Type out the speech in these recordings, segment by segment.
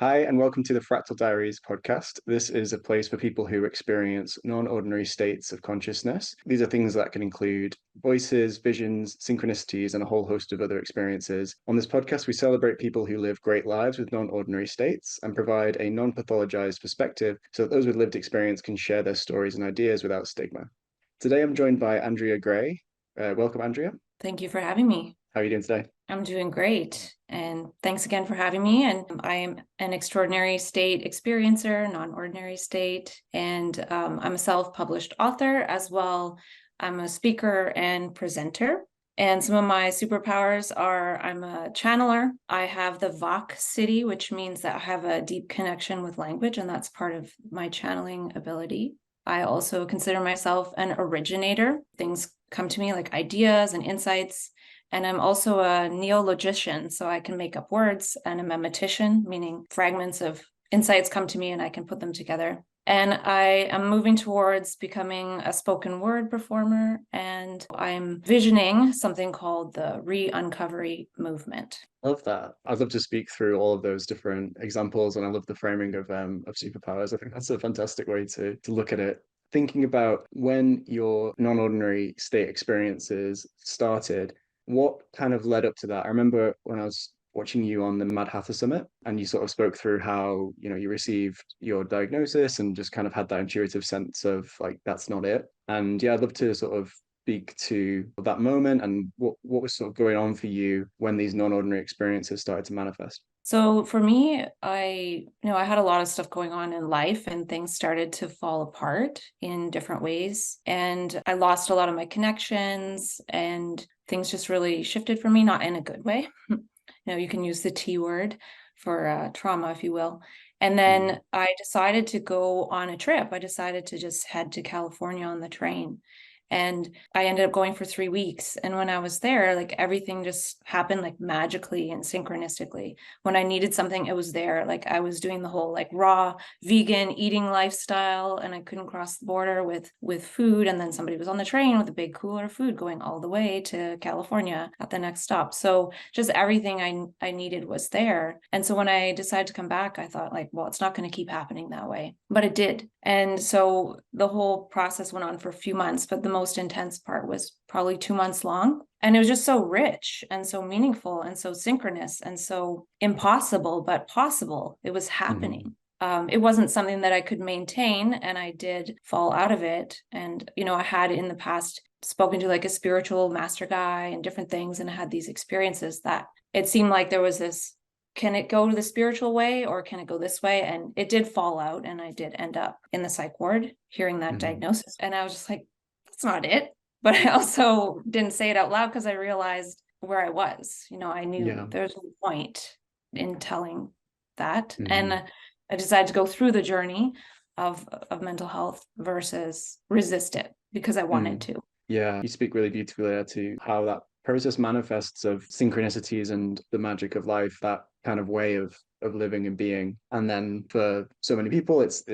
Hi, and welcome to the Fractal Diaries podcast. This is a place for people who experience non-ordinary states of consciousness. These are things that can include voices, visions, synchronicities, and a whole host of other experiences. On this podcast, we celebrate people who live great lives with non-ordinary states and provide a non-pathologized perspective so that those with lived experience can share their stories and ideas without stigma. Today, I'm joined by Andrea Grey. Welcome, Andrea. Thank you for having me. How are you doing today? I'm doing great. And thanks again for having me. And I am an extraordinary state experiencer, non-ordinary state. And I'm a self-published author as well. I'm a speaker and presenter. And some of my superpowers are I'm a channeler. I have the Vok City, which means that I have a deep connection with language, and that's part of my channeling ability. I also consider myself an originator. Things come to me like ideas and insights. And I'm also a neologician, so I can make up words, and a memetician, meaning fragments of insights come to me and I can put them together. And I am moving towards becoming a spoken word performer, and I'm visioning something called the Re-Uncovery movement. Love that. I'd love to speak through all of those different examples, and I love the framing of superpowers. I think that's a fantastic way to look at it. Thinking about when your non-ordinary state experiences started, what kind of led up to that? I remember when I was watching you on the Mad Hatter Summit, and you sort of spoke through how, you received your diagnosis and just kind of had that intuitive sense of like, that's not it. And yeah, I'd love to sort of speak to that moment and what was sort of going on for you when these non-ordinary experiences started to manifest. So for me, I had a lot of stuff going on in life, and things started to fall apart in different ways. And I lost a lot of my connections, and things just really shifted for me, not in a good way. You can use the T word for trauma, if you will. And then I decided to go on a trip. I decided to just head to California on the train. And I ended up going for 3 weeks. And when I was there, like everything just happened like magically and synchronistically. When I needed something, it was there. Like I was doing the whole like raw vegan eating lifestyle, and I couldn't cross the border with food. And then somebody was on the train with a big cooler of food going all the way to California at the next stop. So just everything I needed was there. And so when I decided to come back, I thought like, well, it's not going to keep happening that way. But it did. And so the whole process went on for a few months, but the most intense part was probably 2 months long. And it was just so rich and so meaningful and so synchronous and so impossible, but possible. It was happening. It wasn't something that I could maintain, and I did fall out of it. And, I had in the past spoken to like a spiritual master guy and different things, and I had these experiences that it seemed like there was this, can it go to the spiritual way or can it go this way? And it did fall out, and I did end up in the psych ward hearing that diagnosis. And I was just like, that's not it. But I also didn't say it out loud because I realized where I was. I knew there's no point in telling that. And I decided to go through the journey of mental health versus resist it because I wanted to. Yeah, you speak really beautifully there to how that process manifests of synchronicities and the magic of life, that kind of way of living and being. And then for so many people, it's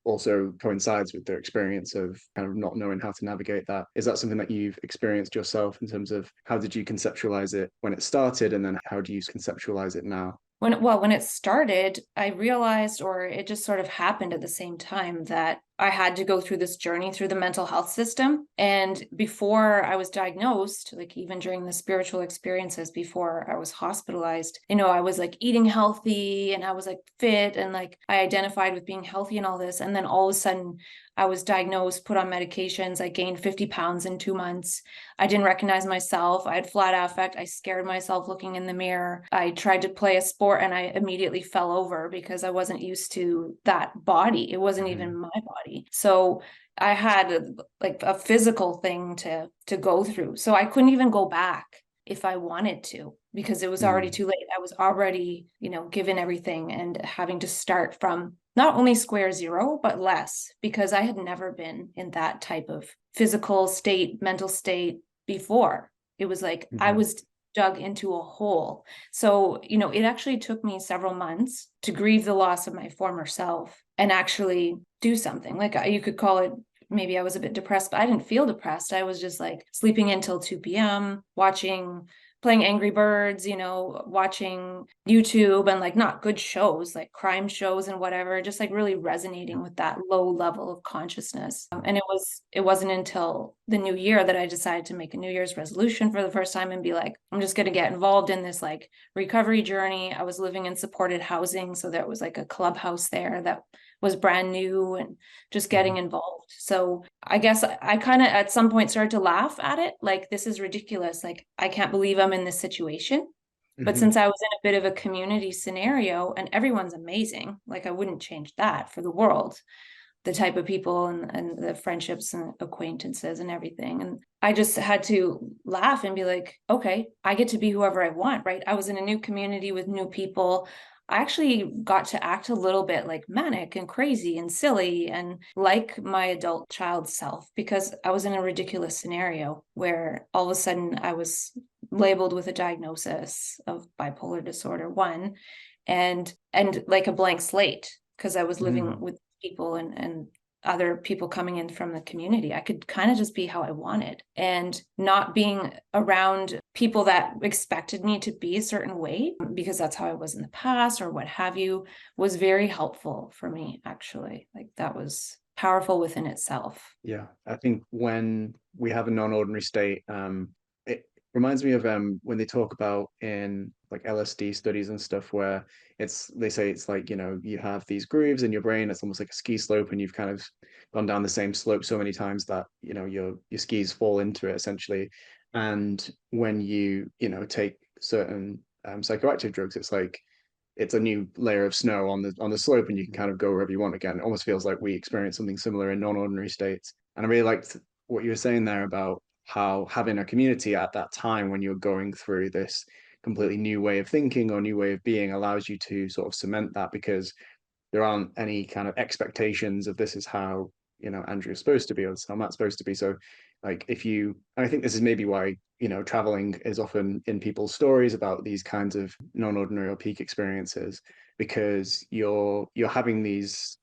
also coincides with their experience of kind of not knowing how to navigate that. Is that something that you've experienced yourself in terms of how did you conceptualize it when it started, and then how do you conceptualize it now? When it started, I realized, or it just sort of happened at the same time, that I had to go through this journey through the mental health system. And before I was diagnosed, like even during the spiritual experiences before I was hospitalized, I was like eating healthy and I was like fit, and like I identified with being healthy and all this. And then all of a sudden I was diagnosed, put on medications. I gained 50 pounds in 2 months. I didn't recognize myself. I had flat affect. I scared myself looking in the mirror. I tried to play a sport and I immediately fell over because I wasn't used to that body. It wasn't even my body. So I had like a physical thing to go through. So I couldn't even go back if I wanted to, because it was already too late. I was already, given everything and having to start from not only square zero, but less, because I had never been in that type of physical state, mental state before. It was like I was dug into a hole. So, it actually took me several months to grieve the loss of my former self and actually do something. Like you could call it, maybe I was a bit depressed, but I didn't feel depressed. I was just like sleeping until 2 p.m., watching playing Angry Birds, watching YouTube and like not good shows, like crime shows and whatever, just like really resonating with that low level of consciousness. And it wasn't until the new year that I decided to make a New Year's resolution for the first time and be like, I'm just going to get involved in this like recovery journey. I was living in supported housing, so there was like a clubhouse there that was brand new, and just getting involved. So I guess I kind of at some point started to laugh at it. Like, this is ridiculous. Like, I can't believe I'm in this situation. But Hmm. since I was in a bit of a community scenario and everyone's amazing, like I wouldn't change that for the world, the type of people and the friendships and acquaintances and everything. And I just had to laugh and be like, okay, I get to be whoever I want, right? I was in a new community with new people. I actually got to act a little bit like manic and crazy and silly and like my adult child self, because I was in a ridiculous scenario where all of a sudden I was labeled with a diagnosis of bipolar disorder 1, and like a blank slate, because I was living with people and other people coming in from the community. I could kind of just be how I wanted, and not being around people that expected me to be a certain way because that's how I was in the past or what have you, was very helpful for me, actually. Like, that was powerful within itself. Yeah, I think when we have a non-ordinary state, it reminds me of when they talk about in like LSD studies and stuff where they say it's like, you have these grooves in your brain, it's almost like a ski slope, and you've kind of gone down the same slope so many times that, your skis fall into it essentially. And when take certain psychoactive drugs, it's like it's a new layer of snow on the slope, and you can kind of go wherever you want again. It almost feels like we experience something similar in non-ordinary states. And I really liked what you were saying there about how having a community at that time when you're going through this completely new way of thinking or new way of being allows you to sort of cement that, because there aren't any kind of expectations of this is how Andrew's supposed to be or this is how Matt's supposed to be. So like I think this is maybe why traveling is often in people's stories about these kinds of non-ordinary or peak experiences, because you're having these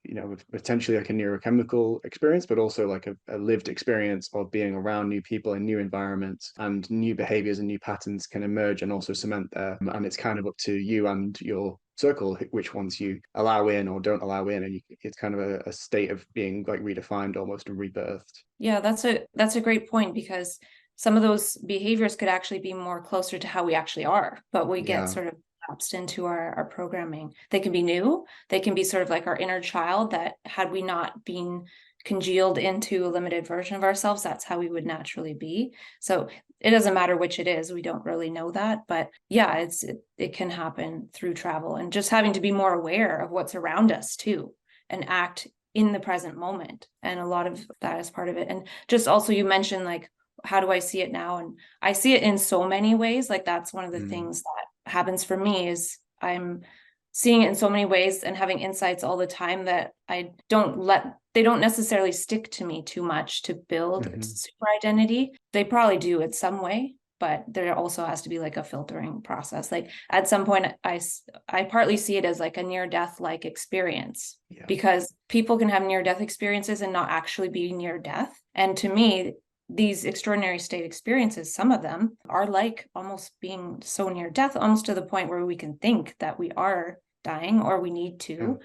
potentially like a neurochemical experience, but also like a lived experience of being around new people in new environments, and new behaviors and new patterns can emerge and also cement there. And it's kind of up to you and your circle which ones you allow in or don't allow in, and it's kind of a state of being like redefined almost and rebirthed. Yeah, that's a great point, because some of those behaviors could actually be more closer to how we actually are, but we get Yeah. sort of lapsed into our programming. They can be new, they can be sort of like our inner child that, had we not been congealed into a limited version of ourselves, that's how we would naturally be. So it doesn't matter which it is, we don't really know that. But yeah, it can happen through travel, and just having to be more aware of what's around us too, and act in the present moment. And a lot of that is part of it. And just also, you mentioned like, how do I see it now? And I see it in so many ways. Like, that's one of the Mm. things that happens for me, is I'm seeing it in so many ways and having insights all the time that they don't necessarily stick to me too much to build a Hmm. super identity. They probably do in some way, but there also has to be like a filtering process. Like, at some point, I partly see it as like a near death like experience, Yeah. because people can have near death experiences and not actually be near death. And to me, these extraordinary state experiences, some of them are like almost being so near death, almost to the point where we can think that we are dying or we need Yeah. to,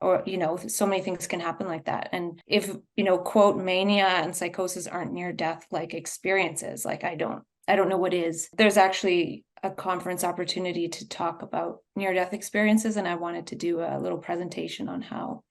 or so many things can happen like that. And if quote, mania and psychosis aren't near death like experiences, like I don't know what is. There's actually a conference opportunity to talk about near death experiences, and I wanted to do a little presentation on how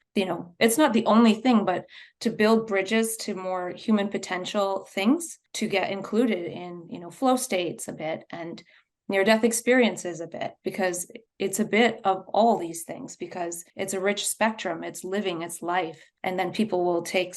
it's not the only thing, but to build bridges to more human potential things to get included in flow states a bit, and near death experiences a bit, because it's a bit of all these things, because it's a rich spectrum, it's living, it's life. And then people will take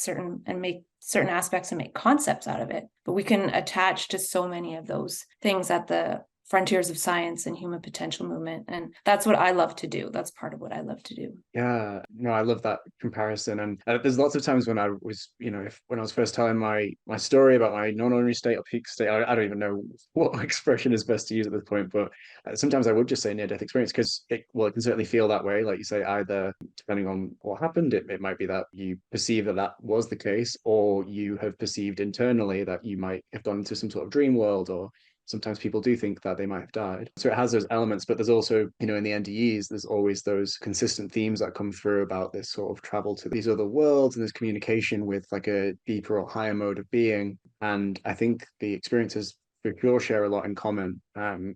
make certain aspects and make concepts out of it, but we can attach to so many of those things at the frontiers of science and human potential movement. And that's what I love to do. That's part of what I love to do. Yeah, no, I love that comparison. And there's lots of times when I was, when I was first telling my story about my non-ordinary state or peak state, I don't even know what expression is best to use at this point, but sometimes I would just say near-death experience, because it can certainly feel that way. Like you say, either depending on what happened, it might be that you perceive that that was the case, or you have perceived internally that you might have gone into some sort of dream world, or sometimes people do think that they might have died. So it has those elements, but there's also, in the NDEs, there's always those consistent themes that come through about this sort of travel to these other worlds and this communication with like a deeper or higher mode of being. And I think the experiences for sure share a lot in common.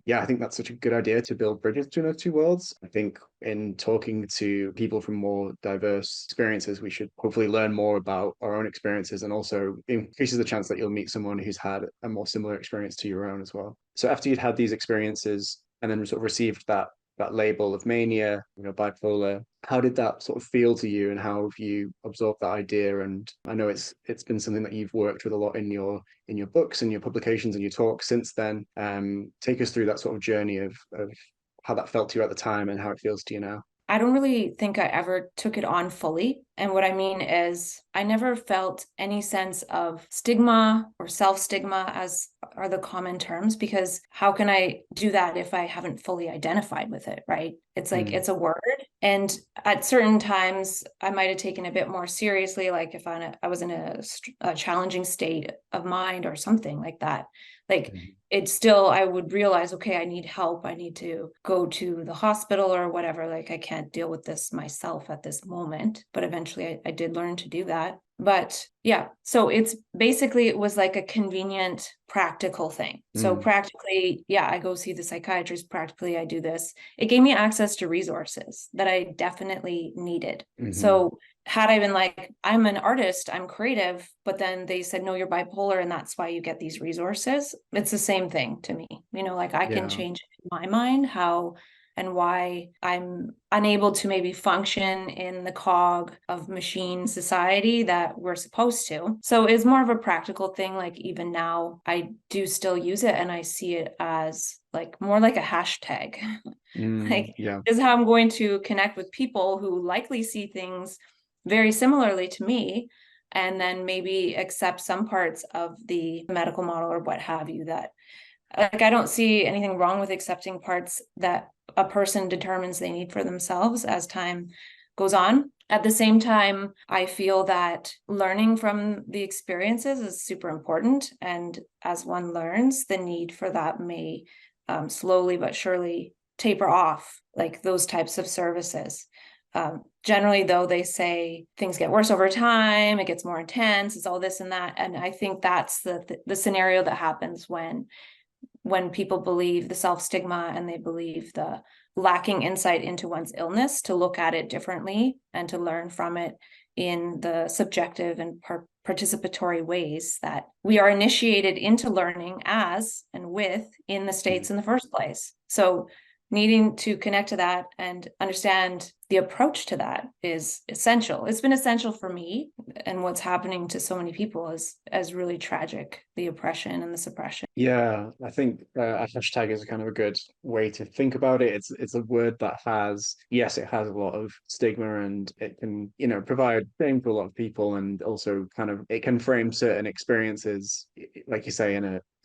Yeah, I think that's such a good idea to build bridges between those two worlds. I think in talking to people from more diverse experiences, we should hopefully learn more about our own experiences, and also increases the chance that you'll meet someone who's had a more similar experience to your own as well. So after you'd had these experiences and then sort of received that label of mania, bipolar, how did that sort of feel to you, and how have you absorbed that idea? And I know it's been something that you've worked with a lot in your books and your publications and your talks since then. Take us through that sort of journey of how that felt to you at the time and how it feels to you now. I don't really think I ever took it on fully. And what I mean is, I never felt any sense of stigma or self-stigma, as are the common terms, because how can I do that if I haven't fully identified with it, right? It's like, it's a word. And at certain times, I might have taken it a bit more seriously, like if I was in a challenging state of mind or something like that. Like, it's still, I would realize, okay, I need help. I need to go to the hospital or whatever. Like, I can't deal with this myself at this moment. But eventually I did learn to do that. But yeah, so it's basically, it was like a convenient, practical thing. So practically, yeah, I go see the psychiatrist. Practically, I do this. It gave me access to resources that I definitely needed. So had I been like, I'm an artist, I'm creative, but then they said, no, you're bipolar, and that's why you get these resources. It's the same thing to me. Like I can change in my mind how and why I'm unable to maybe function in the cog of machine society that we're supposed to. So it's more of a practical thing. Like even now, I do still use it, and I see it as like more like a hashtag. Like, Yeah. this is how I'm going to connect with people who likely see things very similarly to me, and then maybe accept some parts of the medical model or what have you. That, like, I don't see anything wrong with accepting parts that a person determines they need for themselves as time goes on. At the same time, I feel that learning from the experiences is super important. And as one learns, the need for that may slowly but surely taper off, like those types of services. Generally, though, they say things get worse over time, it gets more intense, it's all this and that. And I think that's the scenario that happens when people believe the self-stigma and they believe the lacking insight into one's illness, to look at it differently and to learn from it in the subjective and participatory ways that we are initiated into learning as and with in the States in the first place. So needing to connect to that and understand the approach to that is essential. It's been essential for me, and what's happening to so many people is as really tragic, the oppression and the suppression. Yeah, I think a hashtag is kind of a good way to think about it. It's a word that has, yes, it has a lot of stigma, and it can, provide shame for a lot of people, and also kind of it can frame certain experiences, like you say, in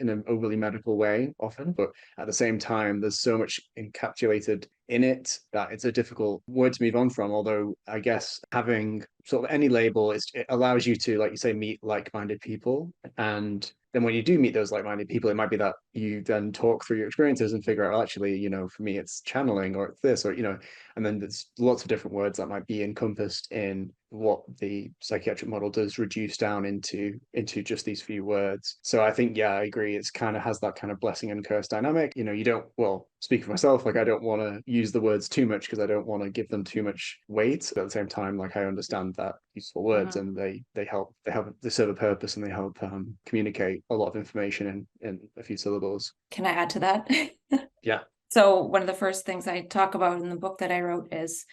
an overly medical way often. But at the same time, there's so much encapsulated in it that it's a difficult word to move on from. Although I guess having sort of any label, it allows you to, like you say, meet like-minded people. And then when you do meet those like-minded people, it might be that you then talk through your experiences and figure out, actually, for me, it's channeling, or it's this, or, and then there's lots of different words that might be encompassed in what the psychiatric model does reduce down into just these few words. So I think, yeah, I agree. It's kind of has that kind of blessing and curse dynamic. You don't, well, speak for myself, like I don't want to use the words too much because I don't want to give them too much weight. But at the same time, like I understand that useful words, and they serve a purpose, and they help communicate a lot of information in a few syllables. Can I add to that? Yeah. So one of the first things I talk about in the book that I wrote is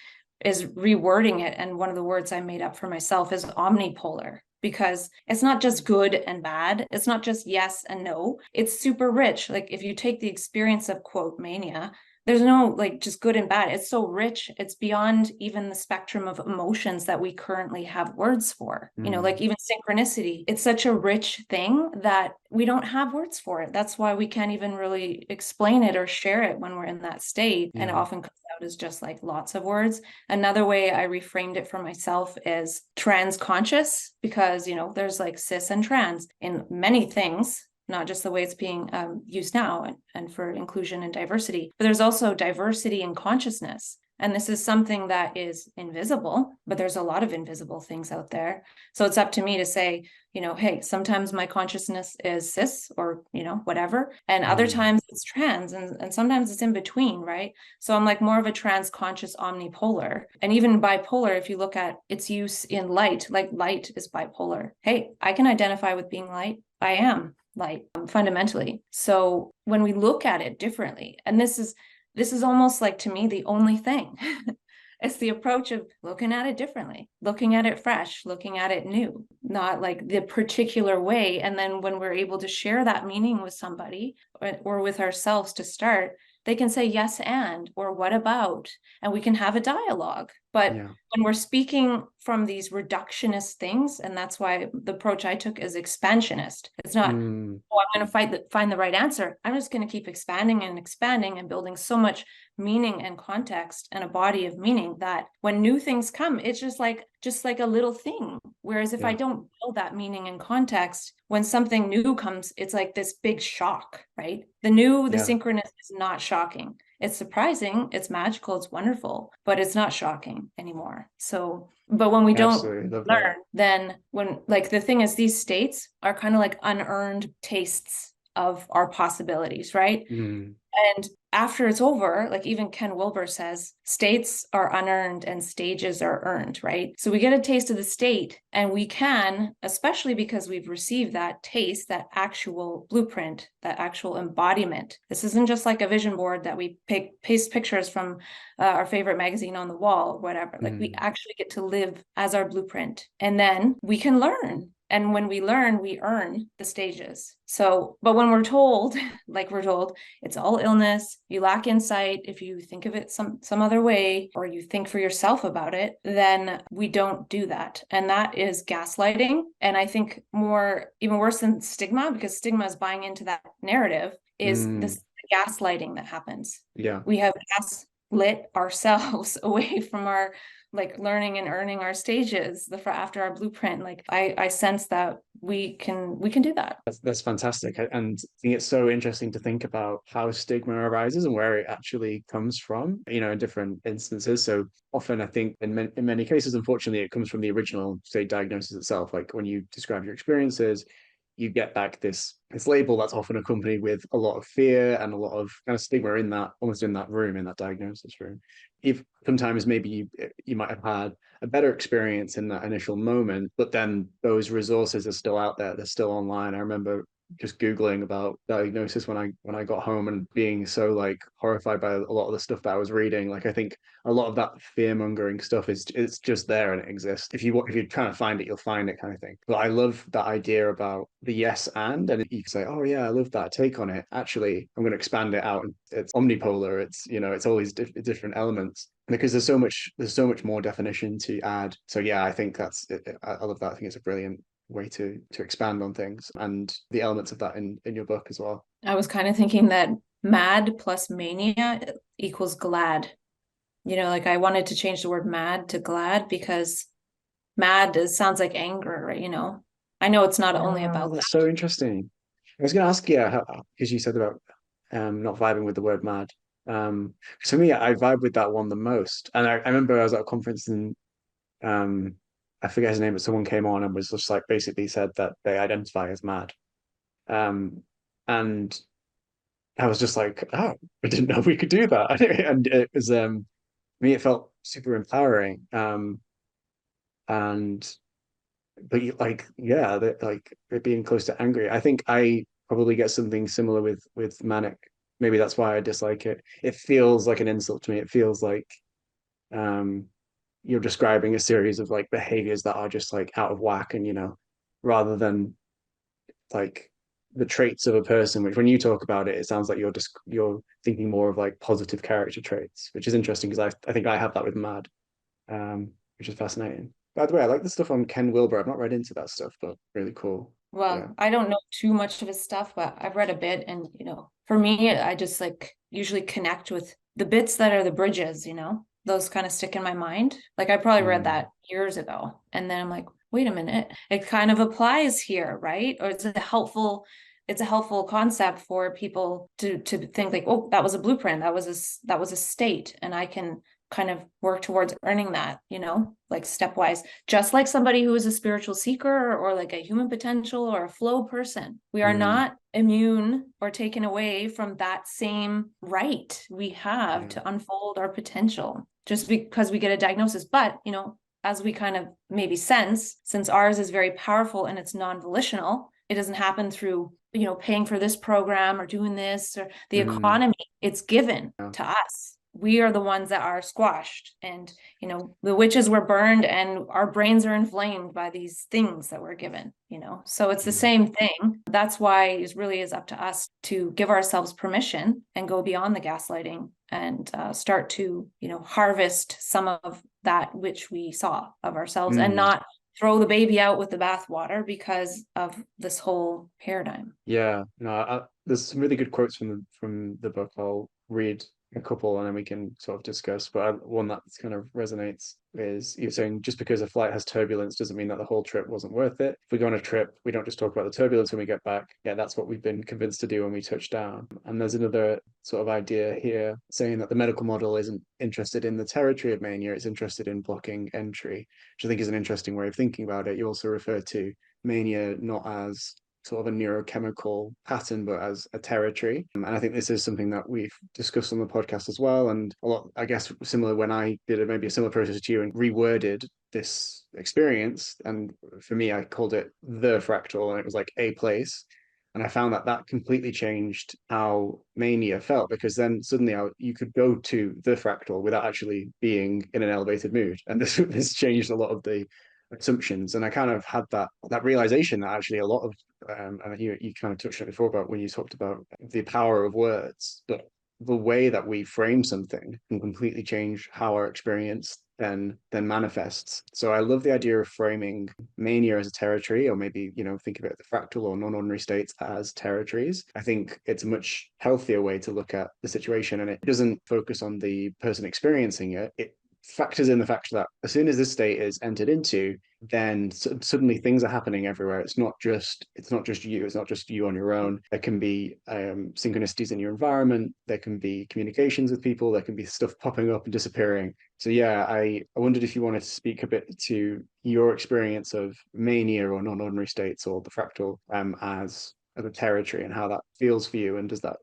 rewording it. And one of the words I made up for myself is omnipolar, because it's not just good and bad. It's not just yes and no. It's super rich. Like if you take the experience of quote mania, there's no like just good and bad. It's so rich. It's beyond even the spectrum of emotions that we currently have words for. Like even synchronicity. It's such a rich thing that we don't have words for it. That's why we can't even really explain it or share it when we're in that state. And it often comes out as just like lots of words. Another way I reframed it for myself is trans conscious, because, there's like cis and trans in many things, not just the way it's being used now and for inclusion and diversity, but there's also diversity in consciousness. And this is something that is invisible, but there's a lot of invisible things out there. So it's up to me to say, hey, sometimes my consciousness is cis or, whatever. And other times it's trans and sometimes it's in between, right? So I'm like more of a trans conscious omnipolar. And even bipolar, if you look at its use in light, like light is bipolar. Hey, I can identify with being light. I am light fundamentally. So when we look at it differently, and this is almost like, to me, the only thing. It's the approach of looking at it differently, looking at it fresh, looking at it new, not like the particular way. And then when we're able to share that meaning with somebody or with ourselves to start, they can say yes or what about, and we can have a dialogue. But when we're speaking from these reductionist things, and that's why the approach I took is expansionist. It's not, I'm going to find the right answer. I'm just going to keep expanding and building so much meaning and context and a body of meaning that when new things come, it's just like a little thing. Whereas if I don't build that meaning and context, when something new comes, it's like this big shock, right? The synchronous is not shocking. It's surprising, it's magical, it's wonderful, but it's not shocking anymore. So, but when we don't learn, then when, like, the thing is, these states are kind of like unearned tastes of our possibilities, right? And after it's over, like even Ken Wilber says, states are unearned and stages are earned, right? So we get a taste of the state, and we can, especially because we've received that taste, that actual blueprint, that actual embodiment. This isn't just like a vision board that we paste pictures from our favorite magazine on the wall or whatever. Like we actually get to live as our blueprint, and then we can learn. And when we learn, we earn the stages. So, but when we're told, it's all illness, you lack insight, if you think of it some other way, or you think for yourself about it, then we don't do that. And that is gaslighting. And I think even worse than stigma, because stigma is buying into that narrative, is this gaslighting that happens. We have gaslit ourselves away from our learning and earning our stages after our blueprint. Like I sense that we can do that. That's fantastic. And I think it's so interesting to think about how stigma arises and where it actually comes from, in different instances. So often I think in many cases, unfortunately, it comes from the original, say, diagnosis itself. Like when you describe your experiences, you get back this label that's often accompanied with a lot of fear and a lot of kind of stigma in that, almost in that room, in that diagnosis room. If sometimes maybe you might have had a better experience in that initial moment, but then those resources are still out there, they're still online. I remember just Googling about diagnosis when I got home and being so horrified by a lot of the stuff that I was reading. Like I think a lot of that fear mongering stuff it's just there and it exists. If you're trying to find it, you'll find it, kind of thing. But I love that idea about the yes and you can say, oh yeah, I love that take on it. Actually, I'm going to expand it out. It's omnipolar. It's all these different elements, because there's so much more definition to add. So yeah, I think I love that. I think it's a brilliant way to expand on things, and the elements of that in your book as well. I was kind of thinking that mad plus mania equals glad. I wanted to change the word mad to glad, because mad sounds like anger, right? I know it's not only about that's so interesting. I was going to ask you, because you said about not vibing with the word mad. For me, I vibe with that one the most. And I remember I was at a conference and I forget his name, but someone came on and was just basically said that they identify as mad. And I was just like, oh, I didn't know we could do that. And it was me, it felt super empowering. And but yeah, that it being close to angry. I think I probably get something similar with manic. Maybe that's why I dislike it. It feels like an insult to me. It feels like um you're describing a series of behaviors that are just out of whack, and rather than the traits of a person, which when you talk about it, it sounds like you're thinking more of positive character traits, which is interesting because I think I have that with mad, which is fascinating. By the way, I like the stuff on Ken Wilber. I've not read into that stuff, but really cool. Well, Yeah. I don't know too much of his stuff, but I've read a bit, and for me, I just usually connect with the bits that are the bridges, those kind of stick in my mind. I probably read that years ago, and then I'm like, wait a minute, it kind of applies here, right? Or it's a helpful it's a helpful concept for people to think like, oh, that was a blueprint, that was a state, and I can kind of work towards earning that, like stepwise, just like somebody who is a spiritual seeker or like a human potential or a flow person. We are not immune or taken away from that same right we have to unfold our potential just because we get a diagnosis. But, as we kind of maybe sense, since ours is very powerful and it's non-volitional, it doesn't happen through, paying for this program or doing this or the economy. It's given to us. We are the ones that are squashed, and the witches were burned and our brains are inflamed by these things that we're given, so it's the same thing. That's why it really is up to us to give ourselves permission and go beyond the gaslighting and start to harvest some of that which we saw of ourselves and not throw the baby out with the bathwater because of this whole paradigm. There's some really good quotes from the book. I'll read a couple and then we can sort of discuss. But one that kind of resonates is you're saying just because a flight has turbulence doesn't mean that the whole trip wasn't worth it. If we go on a trip, we don't just talk about the turbulence when we get back. Yeah, that's what we've been convinced to do when we touch down. And there's another sort of idea here saying that the medical model isn't interested in the territory of mania, it's interested in blocking entry, which I think is an interesting way of thinking about it. You also refer to mania not as sort of a neurochemical pattern, but as a territory. And I think this is something that we've discussed on the podcast as well. And a lot, I guess, similar when I did maybe a similar process to you and reworded this experience. And for me, I called it the fractal, and it was like a place. And I found that completely changed how mania felt, because then suddenly you could go to the fractal without actually being in an elevated mood. And this changed a lot of the assumptions. And I kind of had that realization that actually a lot of and you kind of touched on it before about when you talked about the power of words, but the way that we frame something can completely change how our experience then manifests. So I love the idea of framing mania as a territory, or maybe think of it the fractal or non-ordinary states as territories. I think it's a much healthier way to look at the situation, and it doesn't focus on the person experiencing it. It factors in the fact that as soon as this state is entered into, then suddenly things are happening everywhere. It's not just you. It's not just you on your own. There can be synchronicities in your environment. There can be communications with people. There can be stuff popping up and disappearing. So yeah, I wondered if you wanted to speak a bit to your experience of mania or non-ordinary states or the fractal as a territory and how that feels for you, and is that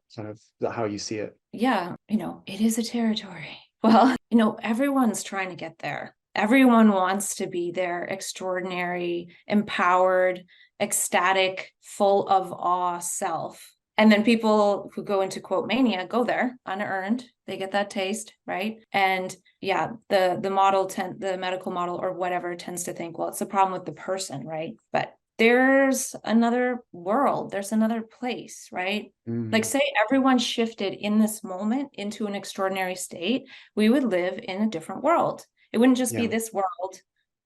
how you see it? Yeah, it is a territory. Well, everyone's trying to get there. Everyone wants to be their extraordinary, empowered, ecstatic, full of awe self. And then people who go into quote mania go there unearned. They get that taste, right? And yeah, the medical model or whatever tends to think, well, it's a problem with the person, right? But there's another world, there's another place, right? Like, say everyone shifted in this moment into an extraordinary state, we would live in a different world. It wouldn't just be this world.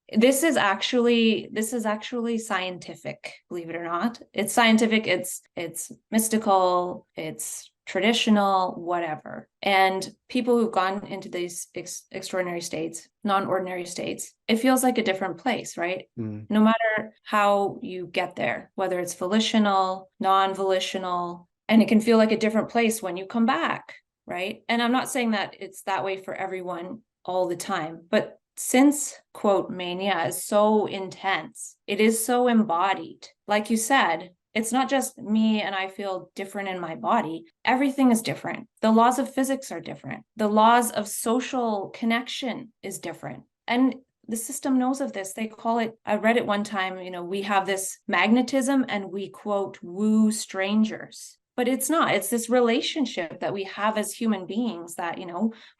This is actually scientific, believe it or not. It's scientific, it's mystical, it's traditional, whatever. And people who've gone into these extraordinary states, non-ordinary states, it feels like a different place, right? No matter how you get there, whether it's volitional, non-volitional, and it can feel like a different place when you come back, right? And I'm not saying that it's that way for everyone all the time, but since quote mania is so intense, it is so embodied. Like you said, it's not just me and I feel different in my body. Everything is different. The laws of physics are different. The laws of social connection is different. And the system knows of this. They call it, I read it one time, we have this magnetism and we quote woo strangers. But it's not. It's this relationship that we have as human beings that,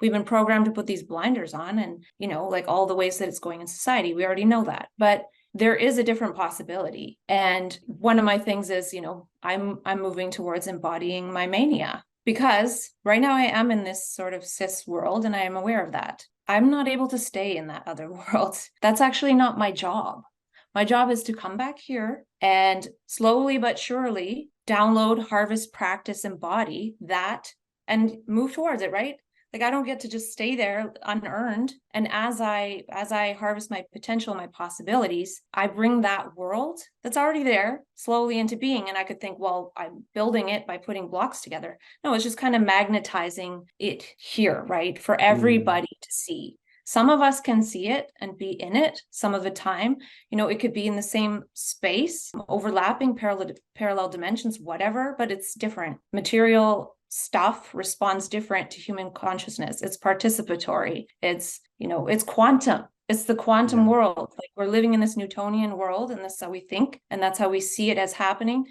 we've been programmed to put these blinders on and, like all the ways that it's going in society. We already know that. But there is a different possibility. And one of my things is, I'm moving towards embodying my mania, because right now I am in this sort of cis world and I am aware of that. I'm not able to stay in that other world. That's actually not my job. My job is to come back here and slowly but surely download, harvest, practice, embody that and move towards it, right? Like, I don't get to just stay there unearned. And as I harvest my potential, my possibilities, I bring that world that's already there slowly into being. And I could think, well, I'm building it by putting blocks together. No, it's just kind of magnetizing it here, right? For Mm. everybody to see. Some of us can see it and be in it some of the time. It could be in the same space, overlapping parallel dimensions, whatever, but it's different. Material stuff responds different to human consciousness. It's participatory. It's quantum. It's the quantum Yeah. world. Like, we're living in this Newtonian world, and that's how we think, and that's how we see it as happening.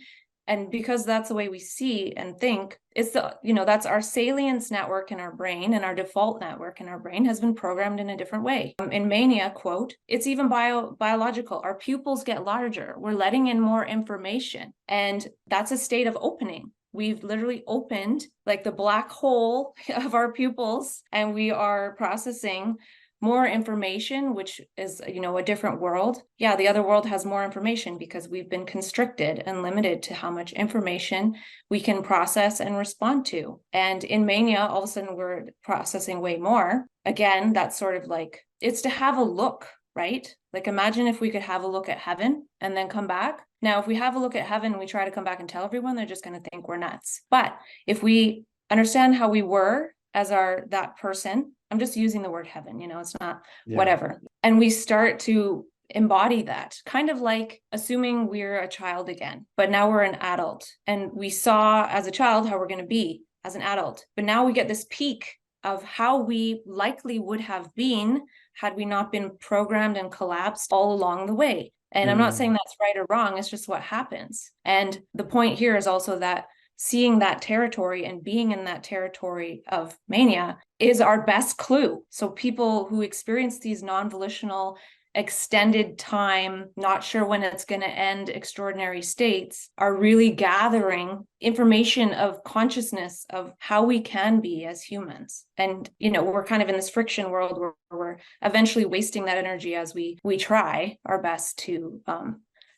And because that's the way we see and think, that's our salience network in our brain, and our default network in our brain has been programmed in a different way. In Mania, quote, it's even biological. Our pupils get larger. We're letting in more information. And that's a state of opening. We've literally opened like the black hole of our pupils, and we are processing more information, which is, a different world. Yeah, the other world has more information because we've been constricted and limited to how much information we can process and respond to. And in Mania, all of a sudden we're processing way more. Again, that's sort of like, it's to have a look, right? Like, imagine if we could have a look at heaven and then come back. Now, if we have a look at heaven and we try to come back and tell everyone, they're just going to think we're nuts. But if we understand how we were as that person, I'm just using the word heaven, it's not Yeah. whatever. And we start to embody that, kind of like assuming we're a child again, but now we're an adult. And we saw as a child how we're going to be as an adult. But now we get this peak of how we likely would have been had we not been programmed and collapsed all along the way. And I'm not saying Mm. that's right or wrong. It's just what happens. And the point here is also that seeing that territory and being in that territory of mania is our best clue. So people who experience these non-volitional, extended time, not sure when it's going to end, extraordinary states are really gathering information of consciousness of how we can be as humans. And, we're kind of in this friction world where we're eventually wasting that energy as we try our best to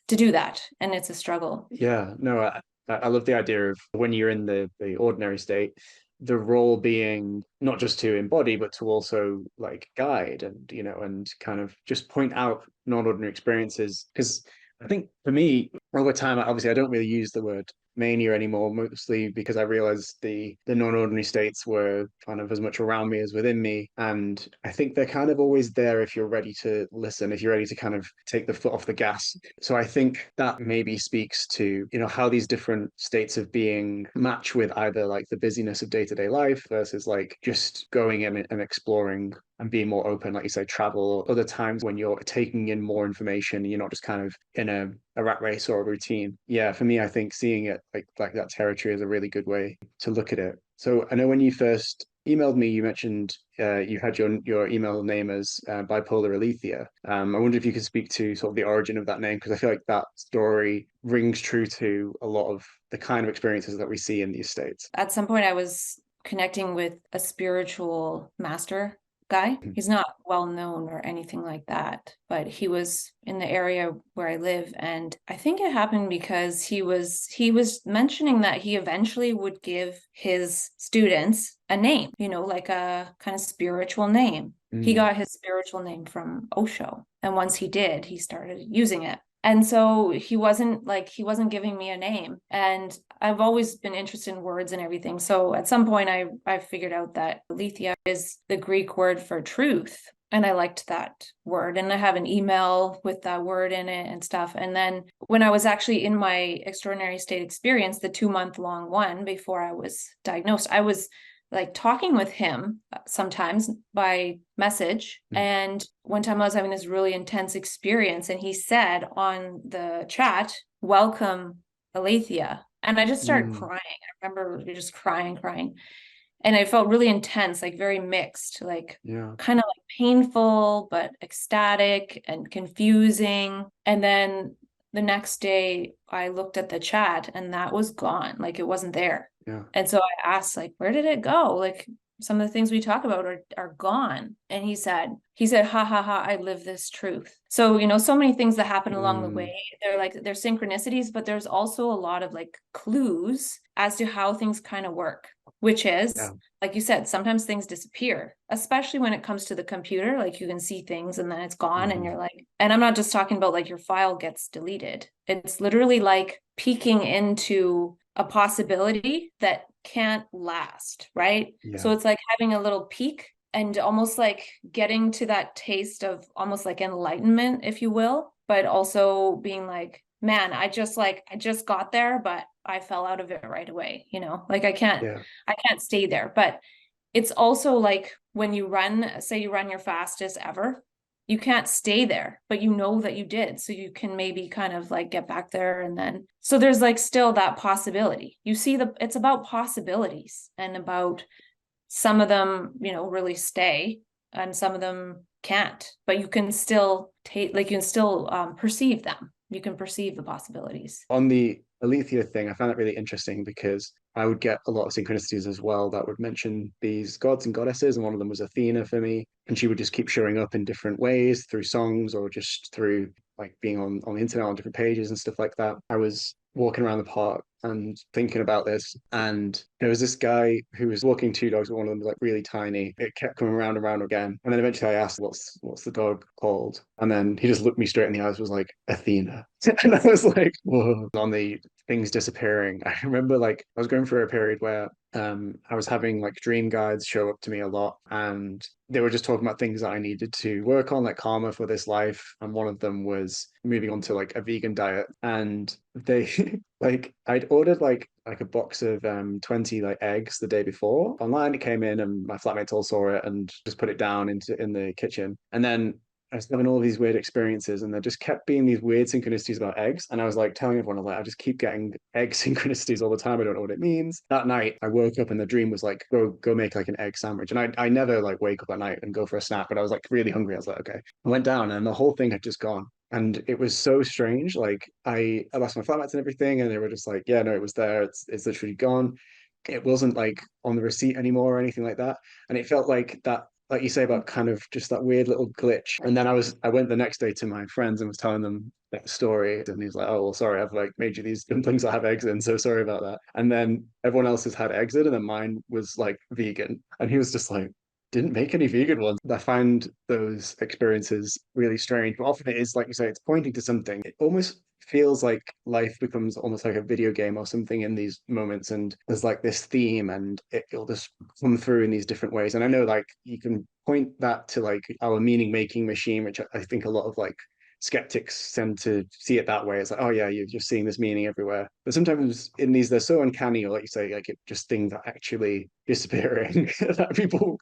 do that. And it's a struggle. Yeah. No, I love the idea of when you're in the ordinary state, the role being not just to embody, but to also like guide and, and kind of just point out non-ordinary experiences. Because I think for me, over time, obviously, I don't really use the word mania anymore, mostly because I realized the non-ordinary states were kind of as much around me as within me. And I think they're kind of always there if you're ready to listen, if you're ready to kind of take the foot off the gas. So I think that maybe speaks to, how these different states of being match with either like the busyness of day-to-day life versus like just going in and exploring and being more open, like you say, travel. Other times when you're taking in more information, you're not just kind of in a rat race or a routine. Yeah, for me, I think seeing it like that territory is a really good way to look at it. So I know when you first emailed me, you mentioned you had your email name as Bipolar Alethea. I wonder if you could speak to sort of the origin of that name, because I feel like that story rings true to a lot of the kind of experiences that we see in these states. At some point, I was connecting with a spiritual master guy. He's not well known or anything like that, but he was in the area where I live. And I think it happened because he was mentioning that he eventually would give his students a name, like a kind of spiritual name. He Mm. got his spiritual name from Osho. And once he did, he started using it. And so he wasn't giving me a name. And I've always been interested in words and everything. So at some point I figured out that aletheia is the Greek word for truth. And I liked that word. And I have an email with that word in it and stuff. And then when I was actually in my extraordinary state experience, the 2-month-long one before I was diagnosed, I was like talking with him sometimes by message. And one time I was having this really intense experience, and he said on the chat, "Welcome, Alethea." And I just started Mm. crying. I remember just crying. And I felt really intense, like very mixed, like Yeah. kind of like painful, but ecstatic and confusing. And then the next day I looked at the chat and that was gone. Like, it wasn't there. Yeah. And so I asked, like, where did it go? Like, some of the things we talk about are gone. And he said, ha ha ha, I live this truth. So, so many things that happen along the Mm. way. They're synchronicities, but there's also a lot of like clues as to how things kind of work, which is Yeah. like you said, sometimes things disappear, especially when it comes to the computer. Like you can see things and then it's gone, and you're like, and I'm not just talking about like your file gets deleted. It's literally like peeking into a possibility that can't last, right? Yeah. So it's like having a little peek and almost like getting to that taste of almost like enlightenment, if you will, but also being like, man, I just got there, but I fell out of it right away, like Yeah. I can't stay there. But it's also like when you run, say you run your fastest ever, you can't stay there, but you know that you did. So you can maybe kind of like get back there. And then, so there's like still that possibility. You see, it's about possibilities, and about some of them, really stay, and some of them can't, but you can still perceive them. You can perceive the possibilities. On the Alethea thing, I found that really interesting because I would get a lot of synchronicities as well that would mention these gods and goddesses, and one of them was Athena for me, and she would just keep showing up in different ways through songs or just through like being on the internet on different pages and stuff like that. I was walking around the park and thinking about this, and there was this guy who was walking two dogs, but one of them was like really tiny. It kept coming around and around again, and then eventually I asked, "What's the dog called?" And then he just looked me straight in the eyes, was like, "Athena," and I was like, "Whoa!" On the things disappearing, I remember like I was going through a period where I was having like dream guides show up to me a lot, and they were just talking about things that I needed to work on, like karma for this life. And one of them was moving on to like a vegan diet. And they like I'd ordered like a box of 20 like eggs the day before. Online it came in and my flatmates all saw it and just put it down in the kitchen. And then I was having all these weird experiences, and there just kept being these weird synchronicities about eggs. And I was like telling everyone, like, I just keep getting egg synchronicities all the time. I don't know what it means. That night, I woke up and the dream was like, go make like an egg sandwich. And I never like wake up at night and go for a snack, but I was like really hungry. I was like, okay. I went down and the whole thing had just gone. And it was so strange. Like I lost my flatmates and everything, and they were just like, yeah, no, it was there. It's literally gone. It wasn't like on the receipt anymore or anything like that. And it felt like that, like you say, about kind of just that weird little glitch. And then I went the next day to my friends and was telling them that story, and he was like, "Oh well, sorry, I've like made you these dumplings that have eggs in, so sorry about that." And then everyone else has had eggs in, and then mine was like vegan, and he was just like, "Didn't make any vegan ones." I find those experiences really strange, but often it is like you say, it's pointing to something. It almost feels like life becomes almost like a video game or something in these moments, and there's like this theme, and it'll just come through in these different ways. And I know like you can point that to like our meaning making machine, which I think a lot of like skeptics tend to see it that way. It's like, oh yeah, you're just seeing this meaning everywhere. But sometimes in these, they're so uncanny, or like you say, like it just things are actually disappearing that people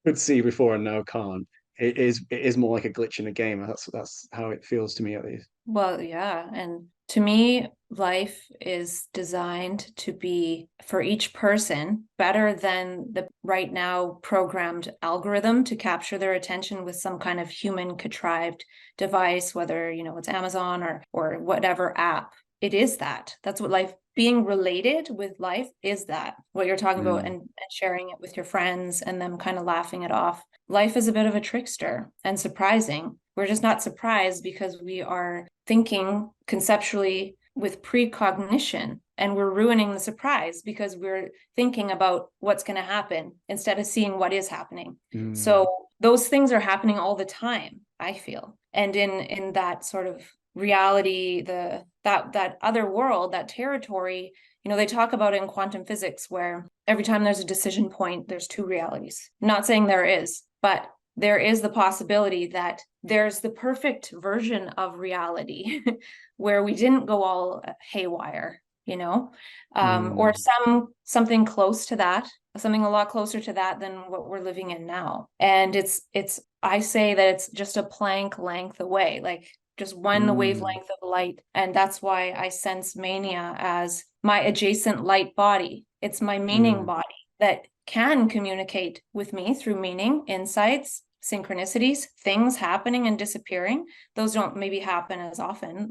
could see before and now can't. It is more like a glitch in a game. That's how it feels to me at least. Well, yeah. And to me, life is designed to be for each person better than the right now programmed algorithm to capture their attention with some kind of human contrived device, whether, it's Amazon or whatever app. It is that. That's what life, being related with life is that. What you're talking about, Mm, and sharing it with your friends and them kind of laughing it off. Life is a bit of a trickster and surprising. We're just not surprised because we are thinking conceptually with precognition, and we're ruining the surprise because we're thinking about what's going to happen instead of seeing what is happening. mm, So those things are happening all the time, I feel. And in that sort of reality, that other world, that territory, they talk about in quantum physics where every time there's a decision point, there's two realities. I'm not saying there is, but there is the possibility that there's the perfect version of reality where we didn't go all haywire, or mm, something close to that, something a lot closer to that than what we're living in now. And it's I say that it's just a Planck length away, like just one the mm, wavelength of light. And that's why I sense mania as my adjacent light body. It's my meaning mm, body that can communicate with me through meaning, insights, synchronicities, things happening and disappearing. Those don't maybe happen as often,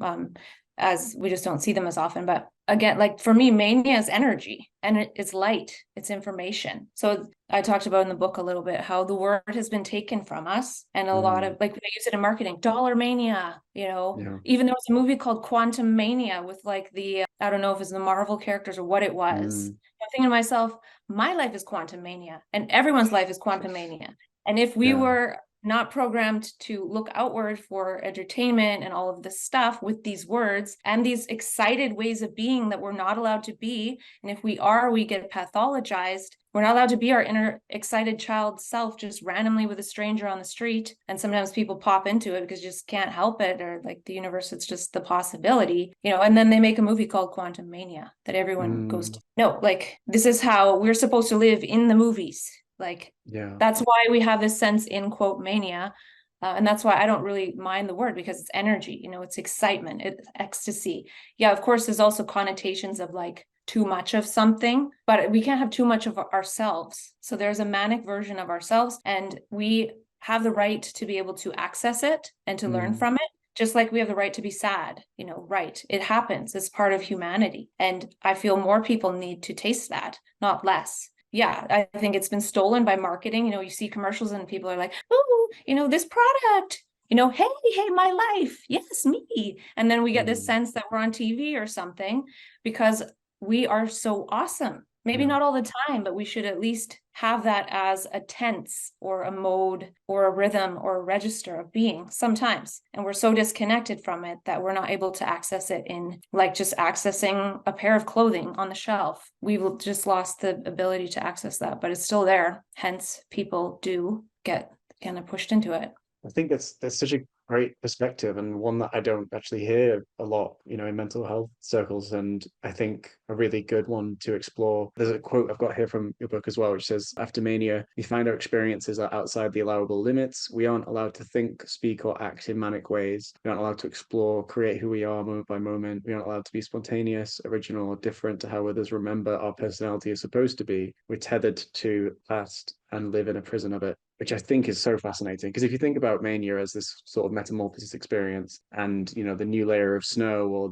as we just don't see them as often. But again, like for me, mania is energy, and it's light, it's information. So I talked about in the book a little bit how the word has been taken from us, and a lot mm, of, like, they use it in marketing, dollar mania, yeah. even there was a movie called Quantum Mania with like the I don't know if it's the Marvel characters or what it was. Mm, I'm thinking to myself, my life is quantum mania and everyone's life is quantum mania. And if we yeah. were not programmed to look outward for entertainment and all of this stuff with these words and these excited ways of being that we're not allowed to be, and if we are, we get pathologized. We're not allowed to be our inner excited child self just randomly with a stranger on the street. And sometimes people pop into it because you just can't help it, or like the universe, it's just the possibility, and then they make a movie called Quantum Mania that everyone goes Mm, to. No, like this is how we're supposed to live in the movies. Like yeah. that's why we have this sense in quote mania. And that's why I don't really mind the word, because it's energy, it's excitement, it's ecstasy. Yeah, of course, there's also connotations of like too much of something, but we can't have too much of ourselves. So there's a manic version of ourselves, and we have the right to be able to access it and to learn Mm, from it. Just like we have the right to be sad, right? It happens. It's part of humanity. And I feel more people need to taste that, not less. Yeah, I think it's been stolen by marketing. You see commercials and people are like, oh, this product, hey, my life. Yes, me. And then we get this mm, sense that we're on TV or something because we are so awesome. Maybe yeah. not all the time, but we should at least have that as a tense or a mode or a rhythm or a register of being sometimes. And we're so disconnected from it that we're not able to access it in like just accessing a pair of clothing on the shelf. We've just lost the ability to access that, but it's still there. Hence, people do get kind of pushed into it. I think that's such a great perspective, and one that I don't actually hear a lot, in mental health circles. And I think a really good one to explore. There's a quote I've got here from your book as well, which says, "After mania, we find our experiences are outside the allowable limits. We aren't allowed to think, speak, or act in manic ways. We aren't allowed to explore, create who we are moment by moment. We aren't allowed to be spontaneous, original, or different to how others remember our personality is supposed to be. We're tethered to past and live in a prison of it," which I think is so fascinating. Because if you think about mania as this sort of metamorphosis experience, and the new layer of snow, or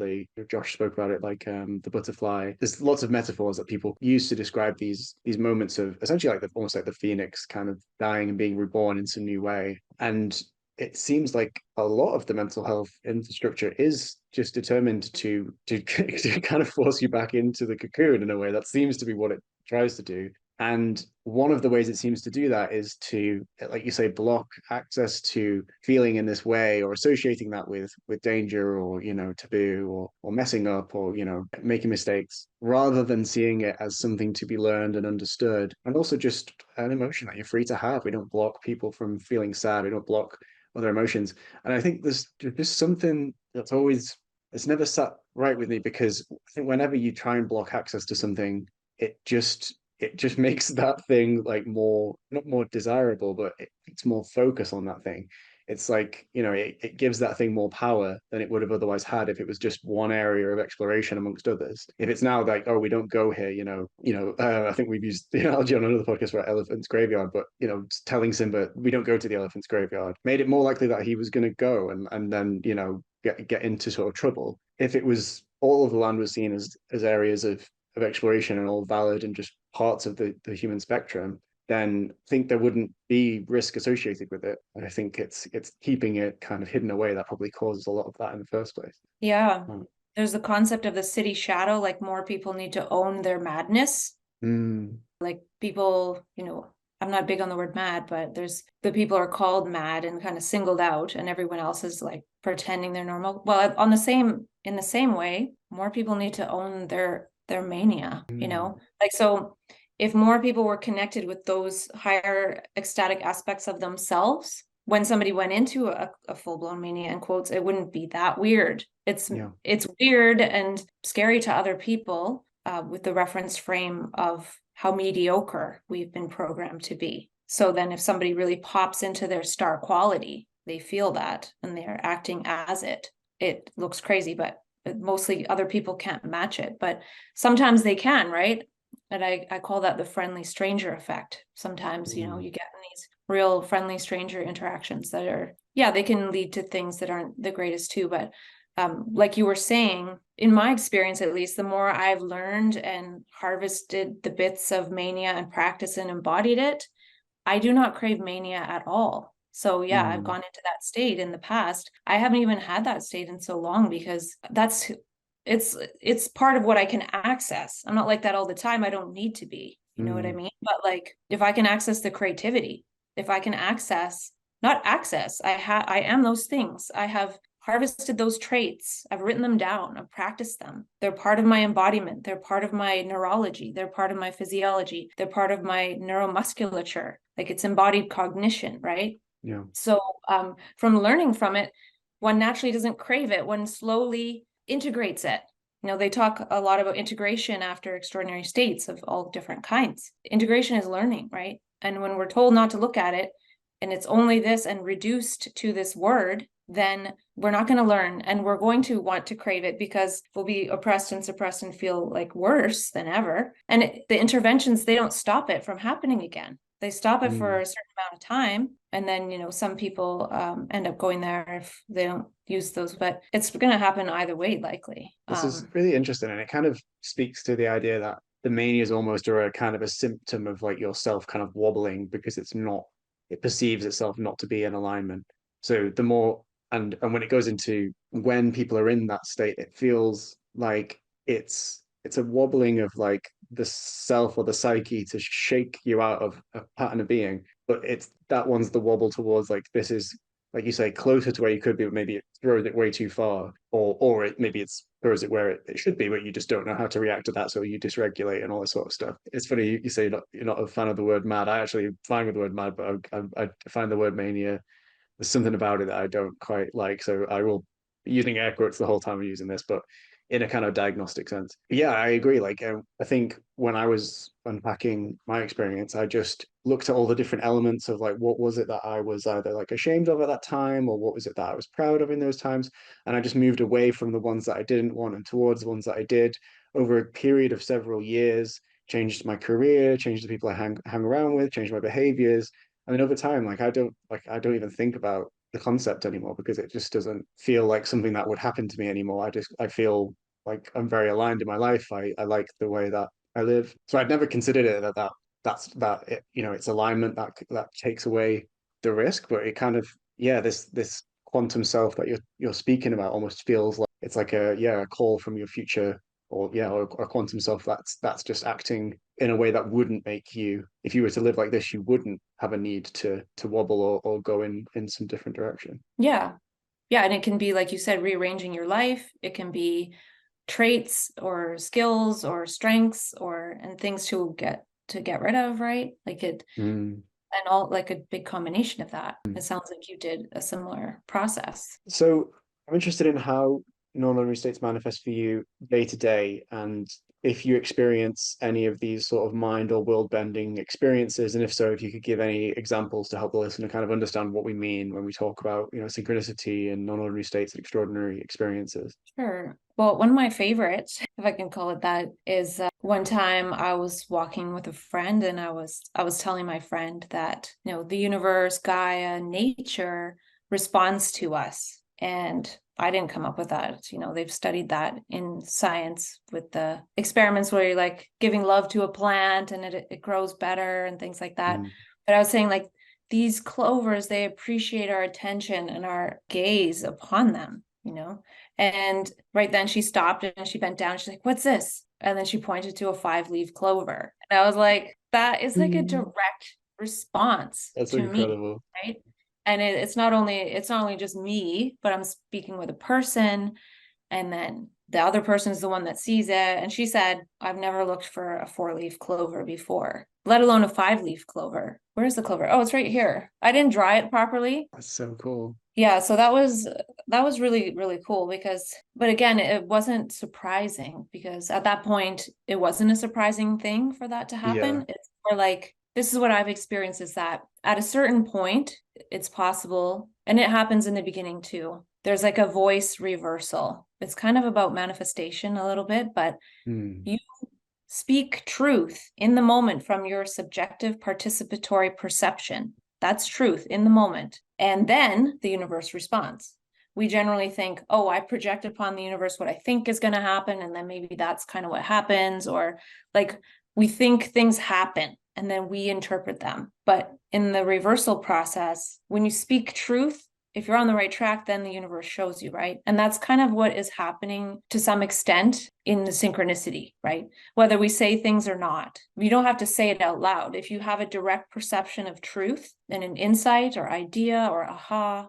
Josh spoke about it like the butterfly. There's lots of metaphors that people use to describe these moments of essentially like almost like the phoenix kind of dying and being reborn in some new way. And it seems like a lot of the mental health infrastructure is just determined to to kind of force you back into the cocoon in a way. That seems to be what it tries to do. And one of the ways it seems to do that is to, like you say, block access to feeling in this way, or associating that with danger, or taboo, or messing up, or making mistakes, rather than seeing it as something to be learned and understood, and also just an emotion that you're free to have. We don't block people from feeling sad. We don't block other emotions. And I think there's just something that's always, it's never sat right with me, because I think whenever you try and block access to something, it just makes that thing like more, not more desirable, but it's more focus on that thing. It's like, it gives that thing more power than it would have otherwise had if it was just one area of exploration amongst others. If it's now like, oh, we don't go here, I think we've used the analogy on another podcast for elephant's graveyard, but telling Simba we don't go to the elephant's graveyard made it more likely that he was going to go, and then get into sort of trouble. If it was, all of the land was seen as areas of exploration and all valid and just parts of the human spectrum, then I think there wouldn't be risk associated with it. And I think it's keeping it kind of hidden away that probably causes a lot of that in the first place. Yeah. Mm. There's the concept of the city shadow, like more people need to own their madness. Mm. Like people, I'm not big on the word mad, but there's the people are called mad and kind of singled out, and everyone else is like pretending they're normal. Well, in the same way, more people need to own their mania, Mm. Like so if more people were connected with those higher ecstatic aspects of themselves, when somebody went into a full-blown mania in quotes, it wouldn't be that weird. Yeah. It's weird and scary to other people, with the reference frame of how mediocre we've been programmed to be. So then if somebody really pops into their star quality, they feel that and they're acting as it. It looks crazy, but mostly other people can't match it. But sometimes they can, right? And I call that the friendly stranger effect. Sometimes, Mm. you get in these real friendly stranger interactions that are, yeah, they can lead to things that aren't the greatest too. But like you were saying, in my experience, at least, the more I've learned and harvested the bits of mania and practice and embodied it, I do not crave mania at all. So yeah, I've Mm. gone into that state in the past. I haven't even had that state in so long because that's it's part of what I can access. I'm not like that all the time. I don't need to be, you know what I Mm, mean? But like if I can access the creativity, if I can access, not access, I am those things. I have harvested those traits. I've written them down. I've practiced them. They're part of my embodiment. They're part of my neurology. They're part of my physiology. They're part of my neuromusculature. Like it's embodied cognition, right? yeah. So from learning from it, one naturally doesn't crave it. One slowly integrates it. You know, they talk a lot about integration after extraordinary states of all different kinds. Integration is learning, right? And when we're told not to look at it, and it's only this and reduced to this word, then we're not going to learn, and we're going to want to crave it because we'll be oppressed and suppressed and feel like worse than ever. And the interventions, they don't stop it from happening again. They stop it for Mm. a certain amount of time, and then, you know, some people end up going there if they don't use those, but it's going to happen either way, likely. This is really interesting, and it kind of speaks to the idea that the manias almost are a kind of a symptom of like yourself kind of wobbling because it's not, it perceives itself not to be in alignment. So the more, and when it goes into when people are in that state, it feels like it's a wobbling of like the self or the psyche to shake you out of a pattern of being. But it's that one's the wobble towards like this is, like you say, closer to where you could be, but maybe it throws it way too far, or it maybe it's throws it where it should be, but you just don't know how to react to that, so you dysregulate and all this sort of stuff. It's funny you say you're not a fan of the word mad. I actually fine with the word mad, but I find the word mania, there's something about it that I don't quite like, so I will be using air quotes the whole time I'm using this, but in a kind of diagnostic sense. But yeah, I agree. Like, I think when I was unpacking my experience, I just looked at all the different elements of like, what was it that I was either like ashamed of at that time, or what was it that I was proud of in those times? And I just moved away from the ones that I didn't want and towards the ones that I did over a period of several years, changed my career, changed the people I hang around with, changed my behaviors. And then over time, I don't even think about the concept anymore because it just doesn't feel like something that would happen to me anymore. I feel like I'm very aligned in my life. I like the way that I live. So I'd never considered it that it, you know, it's alignment that takes away the risk, but it kind of, yeah, this quantum self that you're speaking about almost feels like it's like a call from your future, or a quantum self that's just acting in a way that wouldn't make you, if you were to live like this, you wouldn't have a need to wobble or go in some different direction. Yeah. Yeah. And it can be, like you said, rearranging your life. It can be traits or skills or strengths or and things to get rid of, right? Like it Mm. and all, like a big combination of that. It sounds like you did a similar process. So I'm interested in how non-ordinary states manifest for you day to day, and if you experience any of these sort of mind or world bending experiences, and if so, if you could give any examples to help the listener kind of understand what we mean when we talk about, you know, synchronicity and non-ordinary states and extraordinary experiences. Sure. Well, one of my favorites, if I can call it that, is one time I was walking with a friend, and I was telling my friend that, you know, the universe, Gaia, nature responds to us. And I didn't come up with that. You know, they've studied that in science with the experiments where you're like giving love to a plant and it grows better and things like that. Mm. But I was saying, like, these clovers, they appreciate our attention and our gaze upon them, you know? And right then she stopped and she bent down. She's like, "What's this?" And then she pointed to a 5-leaf clover. And I was like, that is like a Mm. direct response That's to me, incredible. right? And it's not only just me, but I'm speaking with a person, and then the other person is the one that sees it. And she said, "I've never looked for a 4-leaf clover before, let alone a 5-leaf clover. Where's the clover? Oh, it's right here. I didn't dry it properly." That's so cool. Yeah, so that was really, really cool because, but again, it wasn't surprising because at that point it wasn't a surprising thing for that to Yeah. happen. It's more like, this is what I've experienced, is that at a certain point it's possible, and it happens in the beginning too. There's like a voice reversal. It's kind of about manifestation a little bit, but Mm. you speak truth in the moment from your subjective participatory perception. That's truth in the moment. And then the universe responds. We generally think, oh, I project upon the universe what I think is going to happen. And then maybe that's kind of what happens. Or like we think things happen and then we interpret them. But in the reversal process, when you speak truth, if you're on the right track, then the universe shows you, right? And that's kind of what is happening to some extent in the synchronicity, right? Whether we say things or not, you don't have to say it out loud. If you have a direct perception of truth and an insight or idea or aha,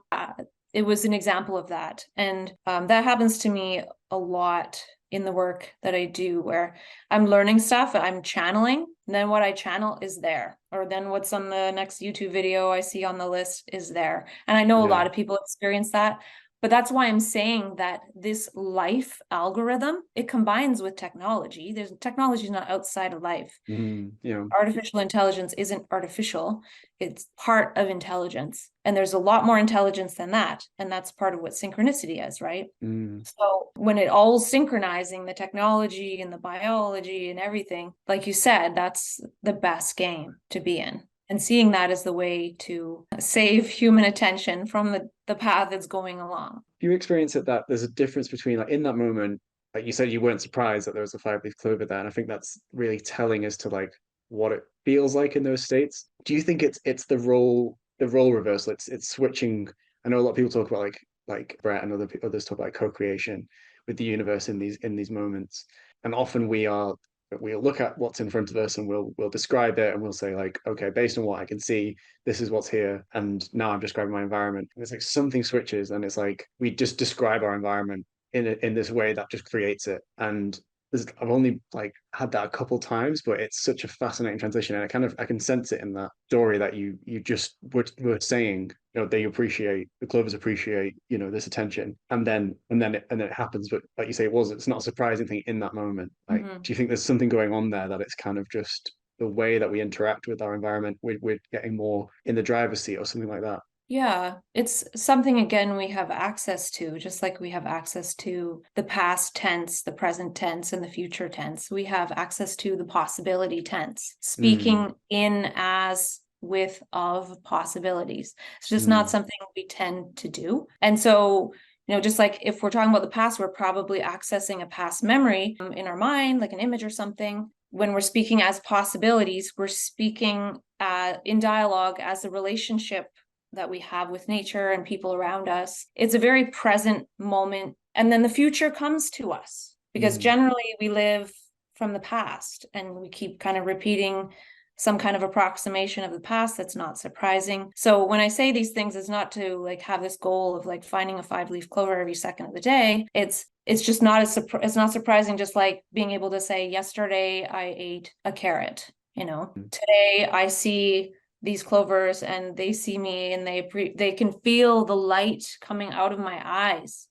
it was an example of that. And that happens to me a lot in the work that I do, where I'm learning stuff, I'm channeling, and then what I channel is there, or then what's on the next YouTube video I see on the list is there. And I know a lot of people experience that, but that's why I'm saying that this life algorithm, it combines with technology. Technology is not outside of life. Yeah. Artificial intelligence isn't artificial, it's part of intelligence. And there's a lot more intelligence than that. And that's part of what synchronicity is, right? So when it all synchronizing, the technology and the biology and everything, like you said, that's the best game to be in. And seeing that as the way to save human attention from the path that's going along. You experience it that there's a difference between, like, in that moment, like you said, you weren't surprised that there was a five-leaf clover there, and I think that's really telling as to like what it feels like in those states. Do you think it's the role reversal? It's switching. I know a lot of people talk about like Brett and others talk about co-creation with the universe in these moments, and often we'll look at what's in front of us and we'll describe it and we'll say like, okay, based on what I can see, this is what's here, and now I'm describing my environment. And it's like something switches, and it's like we just describe our environment in this way that just creates it. And I've only like had that a couple times, but it's such a fascinating transition, and I can sense it in that story that you just were saying. They appreciate the Clovers appreciate this attention, and then it happens. But like you say, it's not a surprising thing in that moment. Like, do you think there's something going on there, that it's kind of just the way that we interact with our environment, we're getting more in the driver's seat or something like that? Yeah, it's something, again, we have access to, just like we have access to the past tense, the present tense, and the future tense. We have access to the possibility tense, speaking in, as, with, of possibilities. It's just not something we tend to do. And so, just like if we're talking about the past, we're probably accessing a past memory in our mind, like an image or something. When we're speaking as possibilities, we're speaking in dialogue as a relationship that we have with nature and people around us. It's a very present moment. And then the future comes to us, because generally we live from the past and we keep kind of repeating some kind of approximation of the past. That's not surprising. So when I say these things, it's not to like have this goal of like finding a five-leaf clover every second of the day. It's just not it's not surprising, just like being able to say, yesterday I ate a carrot, today I see these clovers and they see me, and they can feel the light coming out of my eyes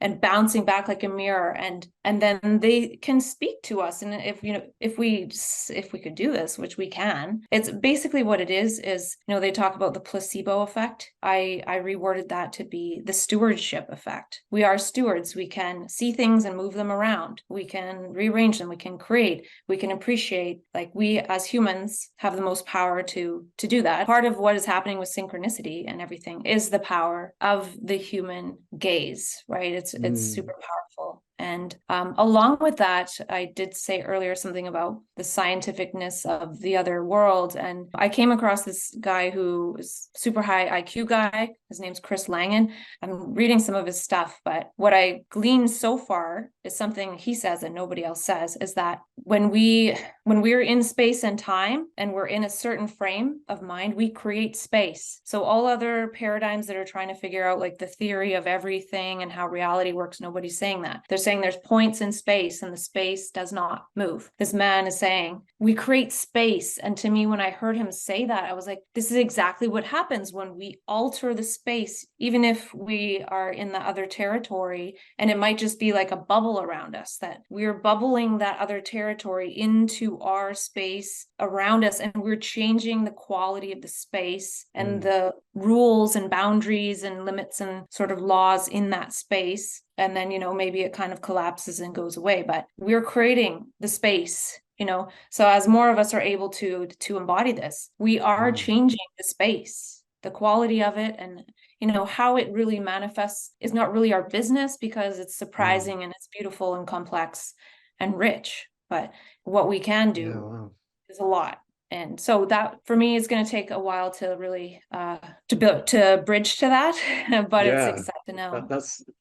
and bouncing back like a mirror, and then they can speak to us. And if we could do this, which we can, it's basically what it is they talk about the placebo effect. I reworded that to be the stewardship effect. We are stewards. We can see things and move them around. We can rearrange them. We can create. We can appreciate. Like, we as humans have the most power to do that. Part of what is happening with synchronicity and everything is the power of the human gaze, right? It's super powerful. And along with that, I did say earlier something about the scientificness of the other world. And I came across this guy who is super high IQ guy. His name's Chris Langan. I'm reading some of his stuff, but what I gleaned so far is something he says that nobody else says, is that when we're in space and time and we're in a certain frame of mind, we create space. So all other paradigms that are trying to figure out like the theory of everything and how reality works, nobody's saying that. They're saying there's points in space and the space does not move. This man is saying we create space. And to me, when I heard him say that, I was like, this is exactly what happens when we alter the space, even if we are in the other territory, and it might just be like a bubble around us, that we're bubbling that other territory into our space around us, and we're changing the quality of the space and the rules and boundaries and limits and sort of laws in that space. And then, maybe it kind of collapses and goes away, but we're creating the space, so as more of us are able to embody this, we are changing the space, the quality of it. And how it really manifests is not really our business, because it's surprising and it's beautiful and complex and rich. But what we can do is a lot. And so that for me is going to take a while to really to bridge to that, but it's Yeah, exciting to know.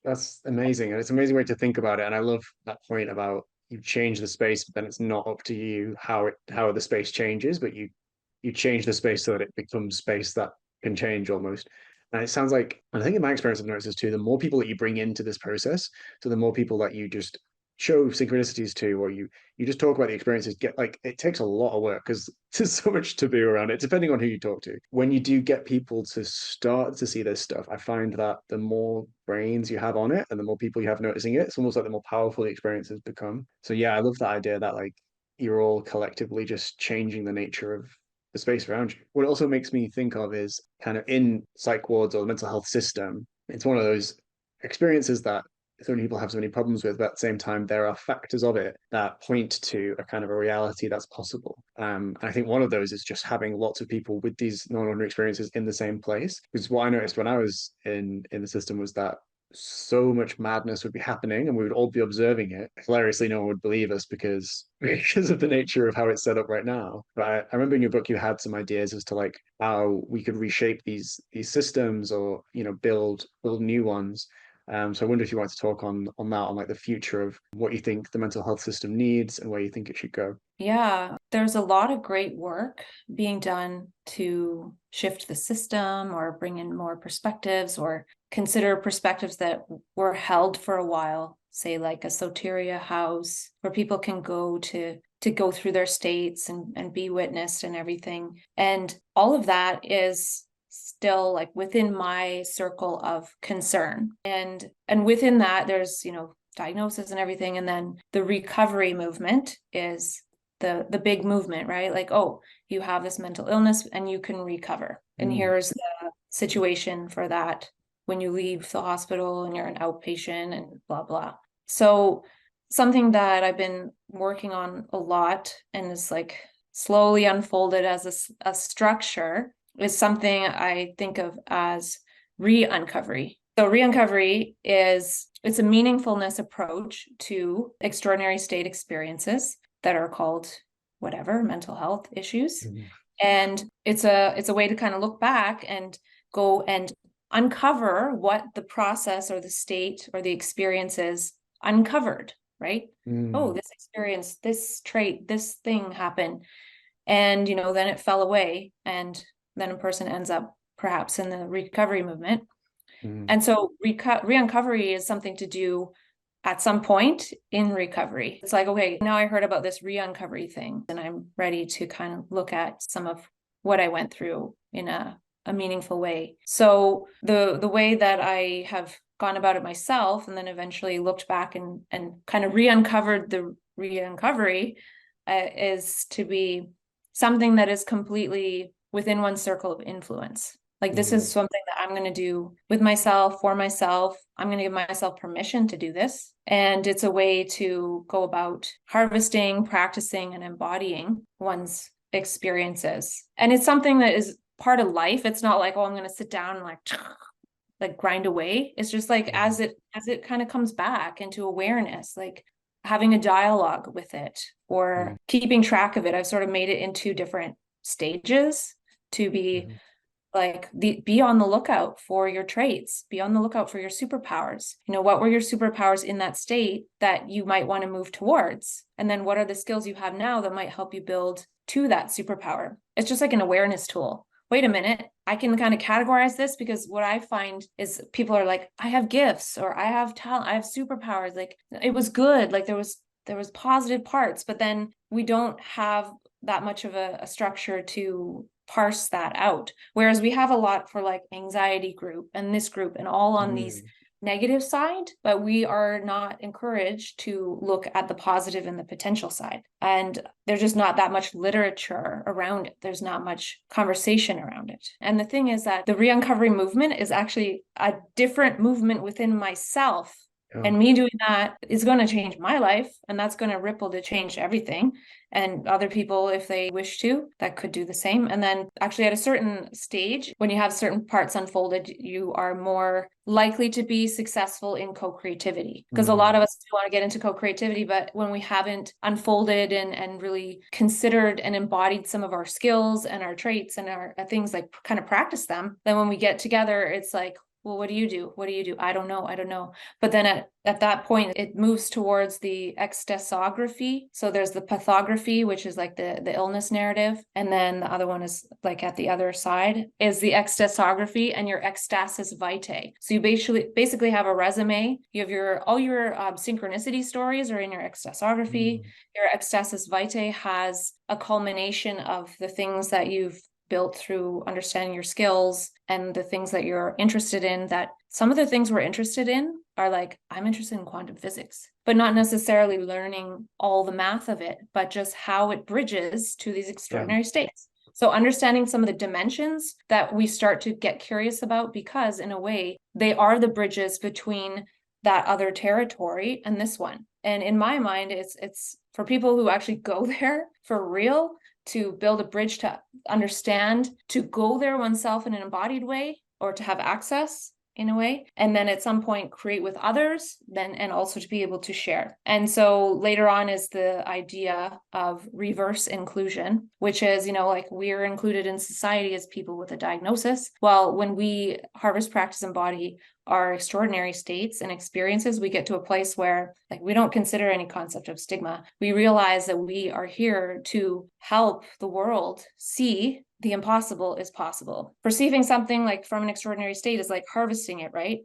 that's amazing, and it's an amazing way to think about it. And I love that point about you change the space, but then it's not up to you how the space changes, but you change the space so that it becomes space that can change almost. And it sounds like, and I think in my experience I've noticed this too, the more people that you bring into this process, so the more people that you just show synchronicities to, or you just talk about the experiences, get like it takes a lot of work because there's so much to do around it, depending on who you talk to. When you do get people to start to see this stuff, I find that the more brains you have on it and the more people you have noticing it, it's almost like the more powerful the experiences become. So yeah, I love that idea that like you're all collectively just changing the nature of the space around you. What it also makes me think of is kind of in psych wards or the mental health system, it's one of those experiences that so many people have so many problems with, but at the same time, there are factors of it that point to a kind of a reality that's possible. And I think one of those is just having lots of people with these non-ordinary experiences in the same place. Because what I noticed when I was in the system was that so much madness would be happening and we would all be observing it. Hilariously, no one would believe us because of the nature of how it's set up right now. But I remember in your book you had some ideas as to like how we could reshape these systems or build new ones. So I wonder if you want to talk on that, on like the future of what you think the mental health system needs and where you think it should go. Yeah, there's a lot of great work being done to shift the system or bring in more perspectives or consider perspectives that were held for a while, say like a soteria house where people can go to go through their states and be witnessed and everything. And all of that is still like within my circle of concern. And within that there's, diagnosis and everything. And then the recovery movement is the big movement, right? Like, oh, you have this mental illness and you can recover. And Mm, here's the situation for that when you leave the hospital and you're an outpatient and blah, blah. So something that I've been working on a lot and is like slowly unfolded as a structure is something I think of as re-uncovery. So re-uncovery it's a meaningfulness approach to extraordinary state experiences that are called whatever, mental health issues. mm, And it's a way to kind of look back and go and uncover what the process or the state or the experience is uncovered, right? Oh, mm, this experience, this trait, this thing happened. And, then it fell away. And then a person ends up perhaps in the recovery movement. mm, And so re-uncovery is something to do at some point in recovery. It's like, okay, now I heard about this re-uncovery thing, and I'm ready to kind of look at some of what I went through in a meaningful way. So the way that I have gone about it myself and then eventually looked back and kind of re-uncovered the re-uncovery is to be something that is completely within one circle of influence. Like this is mm, something that I'm going to do with myself, for myself. I'm going to give myself permission to do this. And it's a way to go about harvesting, practicing, and embodying one's experiences. And it's something that is part of life. It's not like, oh, I'm going to sit down and like grind away. It's just like mm, as it kind of comes back into awareness, like having a dialogue with it mm, or keeping track of it. I've sort of made it into different stages to be mm, like be on the lookout for your traits, be on the lookout for your superpowers. What were your superpowers in that state that you might want to move towards? And then what are the skills you have now that might help you build to that superpower? It's just like an awareness tool. Wait a minute, I can kind of categorize this because what I find is people are like, I have gifts or I have talent, I have superpowers. Like it was good. Like there was positive parts, but then we don't have that much of a structure to parse that out. Whereas we have a lot for like anxiety group and this group and all on these mm, negative side, but we are not encouraged to look at the positive and the potential side. And there's just not that much literature around it. There's not much conversation around it. And the thing is that the re-uncovery movement is actually a different movement within myself Yeah. And me doing that is going to change my life, and that's going to ripple to change everything. And other people, if they wish to, that could do the same. And then actually at a certain stage, when you have certain parts unfolded, you are more likely to be successful in co-creativity. Because a lot Mm. of us do want to get into co-creativity, but when we haven't unfolded and really considered and embodied some of our skills and our traits and our things, like kind of practice them, then when we get together, it's like, well, what do you do? What do you do? I don't know. I don't know. But then at that point, it moves towards the ecstasiography. So there's the pathography, which is like the illness narrative. And then the other one is like at the other side is the ecstasiography and your ecstasis vitae. So you basically have a resume. You have all your synchronicity stories are in your ecstasiography. Mm. Your ecstasis vitae has a culmination of the things that you've built through understanding your skills and the things that you're interested in. That some of the things we're interested in are like, I'm interested in quantum physics, but not necessarily learning all the math of it, but just how it bridges to these Yeah. extraordinary states. So understanding some of the dimensions that we start to get curious about, because in a way, they are the bridges between that other territory and this one. And in my mind, it's for people who actually go there for real, to build a bridge to understand, to go there oneself in an embodied way, or to have access in a way, and then at some point create with others, then, and also to be able to share. And so later on is the idea of reverse inclusion, which is, like we're included in society as people with a diagnosis. Well, when we harvest, practice, embody our extraordinary states and experiences, we get to a place where like we don't consider any concept of stigma. We realize that we are here to help the world see the impossible is possible. Perceiving something like from an extraordinary state is like harvesting it, right?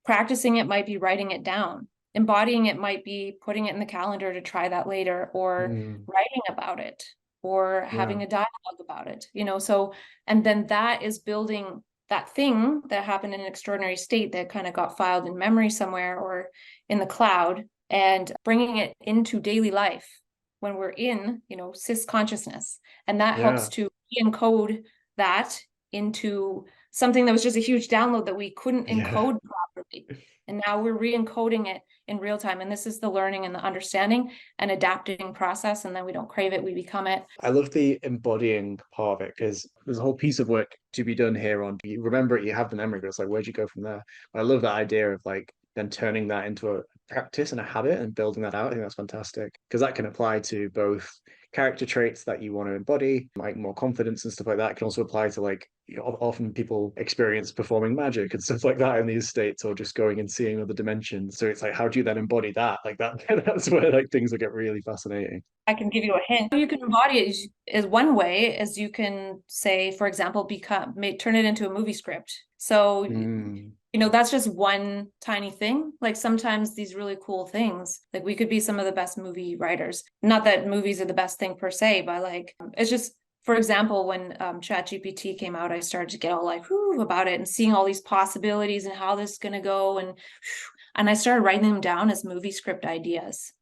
Practicing it might be writing it down. Embodying it might be putting it in the calendar to try that later, or Mm. writing about it, or Yeah. having a dialogue about it, so, and then that is building that thing that happened in an extraordinary state that kind of got filed in memory somewhere or in the cloud, and bringing it into daily life when we're in, cis consciousness. And that helps Yeah. to encode that into something that was just a huge download that we couldn't Yeah. encode properly. And now we're re-encoding it in real time. And this is the learning and the understanding and adapting process. And then we don't crave it, we become it. I love the embodying part of it because there's a whole piece of work to be done here on you remember it, you have the memory, but it's like, where'd you go from there? I love that idea of like then turning that into a practice and a habit and building that out. I think that's fantastic because that can apply to both character traits that you want to embody, like more confidence and stuff like that. It can also apply to like often people experience performing magic and stuff like that in these states, or just going and seeing other dimensions. So it's like, how do you then embody that? Like that, that's where like things will get really fascinating. I can give you a hint. You can embody it is one way, as you can say, for example, turn it into a movie script. So, Mm. that's just one tiny thing. Like sometimes these really cool things, like we could be some of the best movie writers. Not that movies are the best thing per se, but like it's just, for example, when ChatGPT came out, I started to get all like whoo about it and seeing all these possibilities and how this is going to go, and I started writing them down as movie script ideas.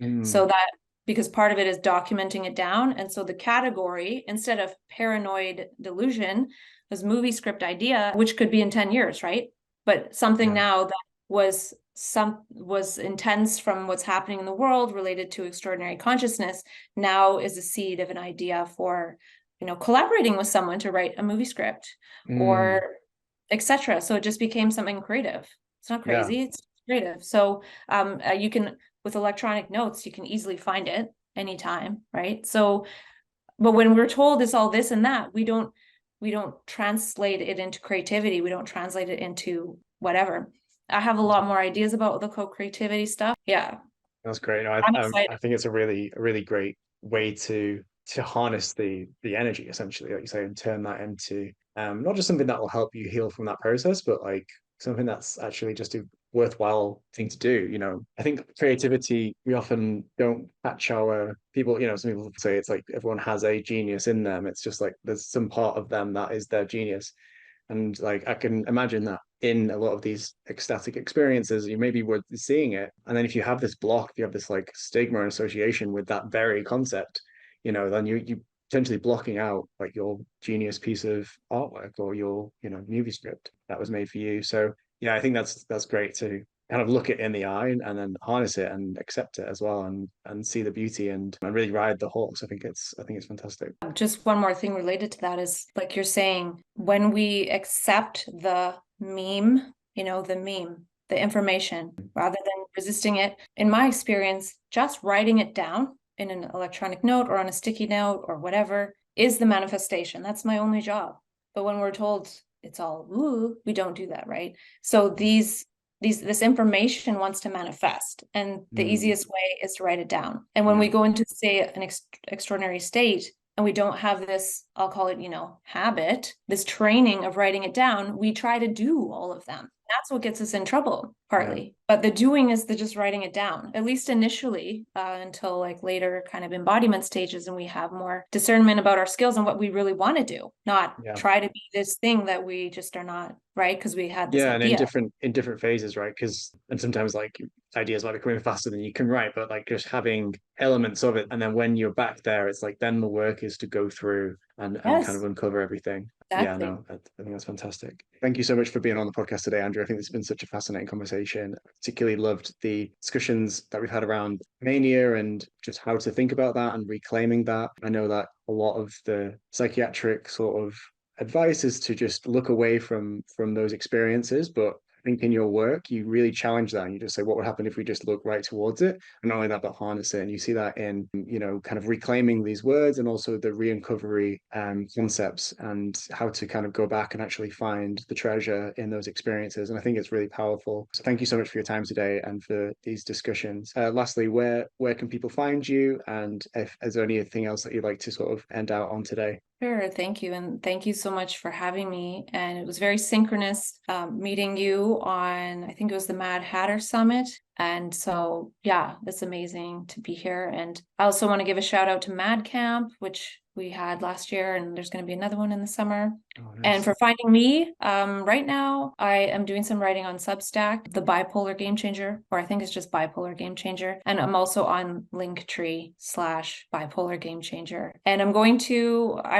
So Mm. that, because part of it is documenting it down. And so the category, instead of paranoid delusion, was movie script idea, which could be in 10 years, right? But something Yeah. now that was intense from what's happening in the world related to extraordinary consciousness, now is a seed of an idea for, collaborating with someone to write a movie script, or Mm. etc. So it just became something creative. It's not Yeah. crazy, it's creative. So you can, with electronic notes, you can easily find it anytime, right? So, but when we're told it's all this and that, we don't translate it into creativity. We don't translate it into whatever. I have a lot more ideas about the co-creativity stuff. Yeah, That's great. No, I'm excited. I think it's a really great way to harness the energy essentially, like you say, and turn that into not just something that will help you heal from that process, but like something that's actually just a worthwhile thing to do. I think creativity, we often don't catch our people. Some people say it's like everyone has a genius in them. It's just like there's some part of them that is their genius. And like I can imagine that in a lot of these ecstatic experiences, you maybe were seeing it. And then if you have this block, if you have this like stigma and association with that very concept, then you potentially blocking out like your genius piece of artwork or your, movie script that was made for you. So yeah, I think that's great too. kind of look it in the eye and then harness it and accept it as well and see the beauty and really ride the horse. I think it's fantastic. Just one more thing related to that is, like you're saying, when we accept the meme, the information, rather than resisting it, in my experience, just writing it down in an electronic note or on a sticky note or whatever is the manifestation. That's my only job. But when we're told it's all ooh, we don't do that, right? So this information wants to manifest, and the Mm, easiest way is to write it down. And when we yeah. go into, say, an extraordinary state, and we don't have this, I'll call it, habit, this training of writing it down, we try to do all of them. That's what gets us in trouble, Yeah. partly. But the doing is the just writing it down, at least initially, until like later kind of embodiment stages, and we have more discernment about our skills and what we really want to do, not Yeah. try to be this thing that we just are not, right? Because we had this Yeah, and idea. in different phases, right? Because and sometimes like ideas might be coming faster than you can write, but like just having elements of it, and then when you're back there, it's like then the work is to go through and kind of Yes, uncover everything. Yeah, exactly. no, I think that's fantastic. Thank you so much for being on the podcast today, Andrew. I think this has been such a fascinating conversation. I particularly loved the discussions that we've had around mania and just how to think about that and reclaiming that. I know that a lot of the psychiatric sort of advice is to just look away from those experiences, but I think in your work you really challenge that and you just say what would happen if we just look right towards it, and not only that but harness it. And you see that in kind of reclaiming these words and also the re-uncovery concepts and how to kind of go back and actually find the treasure in those experiences. And I think it's really powerful. So thank you so much for your time today and for these discussions. Lastly, where can people find you, and if is there anything else that you'd like to sort of end out on today? Sure, thank you. And thank you so much for having me. And it was very synchronous meeting you on, I think it was the Mad Hatter Summit. And so, yeah, it's amazing to be here. And I also want to give a shout out to Mad Camp, which we had last year, and there's going to be another one in the summer. Oh, And nice. for finding me, right now I am doing some writing on Substack, the Bipolar Game Changer, or I think it's just Bipolar Game Changer. And I'm also on Linktree/Bipolar Game Changer. And I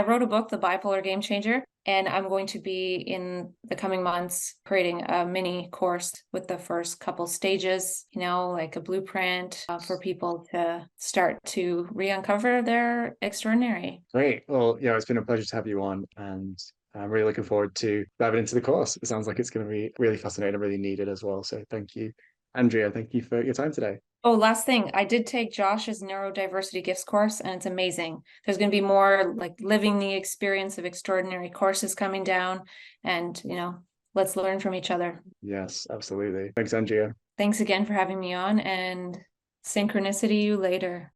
wrote a book, The Bipolar Game Changer, and I'm going to be in the coming months creating a mini course with the first couple stages, like a blueprint for people to start to re-uncover their extraordinary. Great. Well, yeah, it's been a pleasure to have you on, and I'm really looking forward to diving into the course. It sounds like it's going to be really fascinating and really needed as well. So thank you, Andrea. Thank you for your time today. Oh, last thing, I did take Josh's neurodiversity gifts course, and it's amazing. There's going to be more like living the experience of extraordinary courses coming down, and let's learn from each other. Yes, absolutely. Thanks, Andrea. Thanks again for having me on, and synchronicity you later.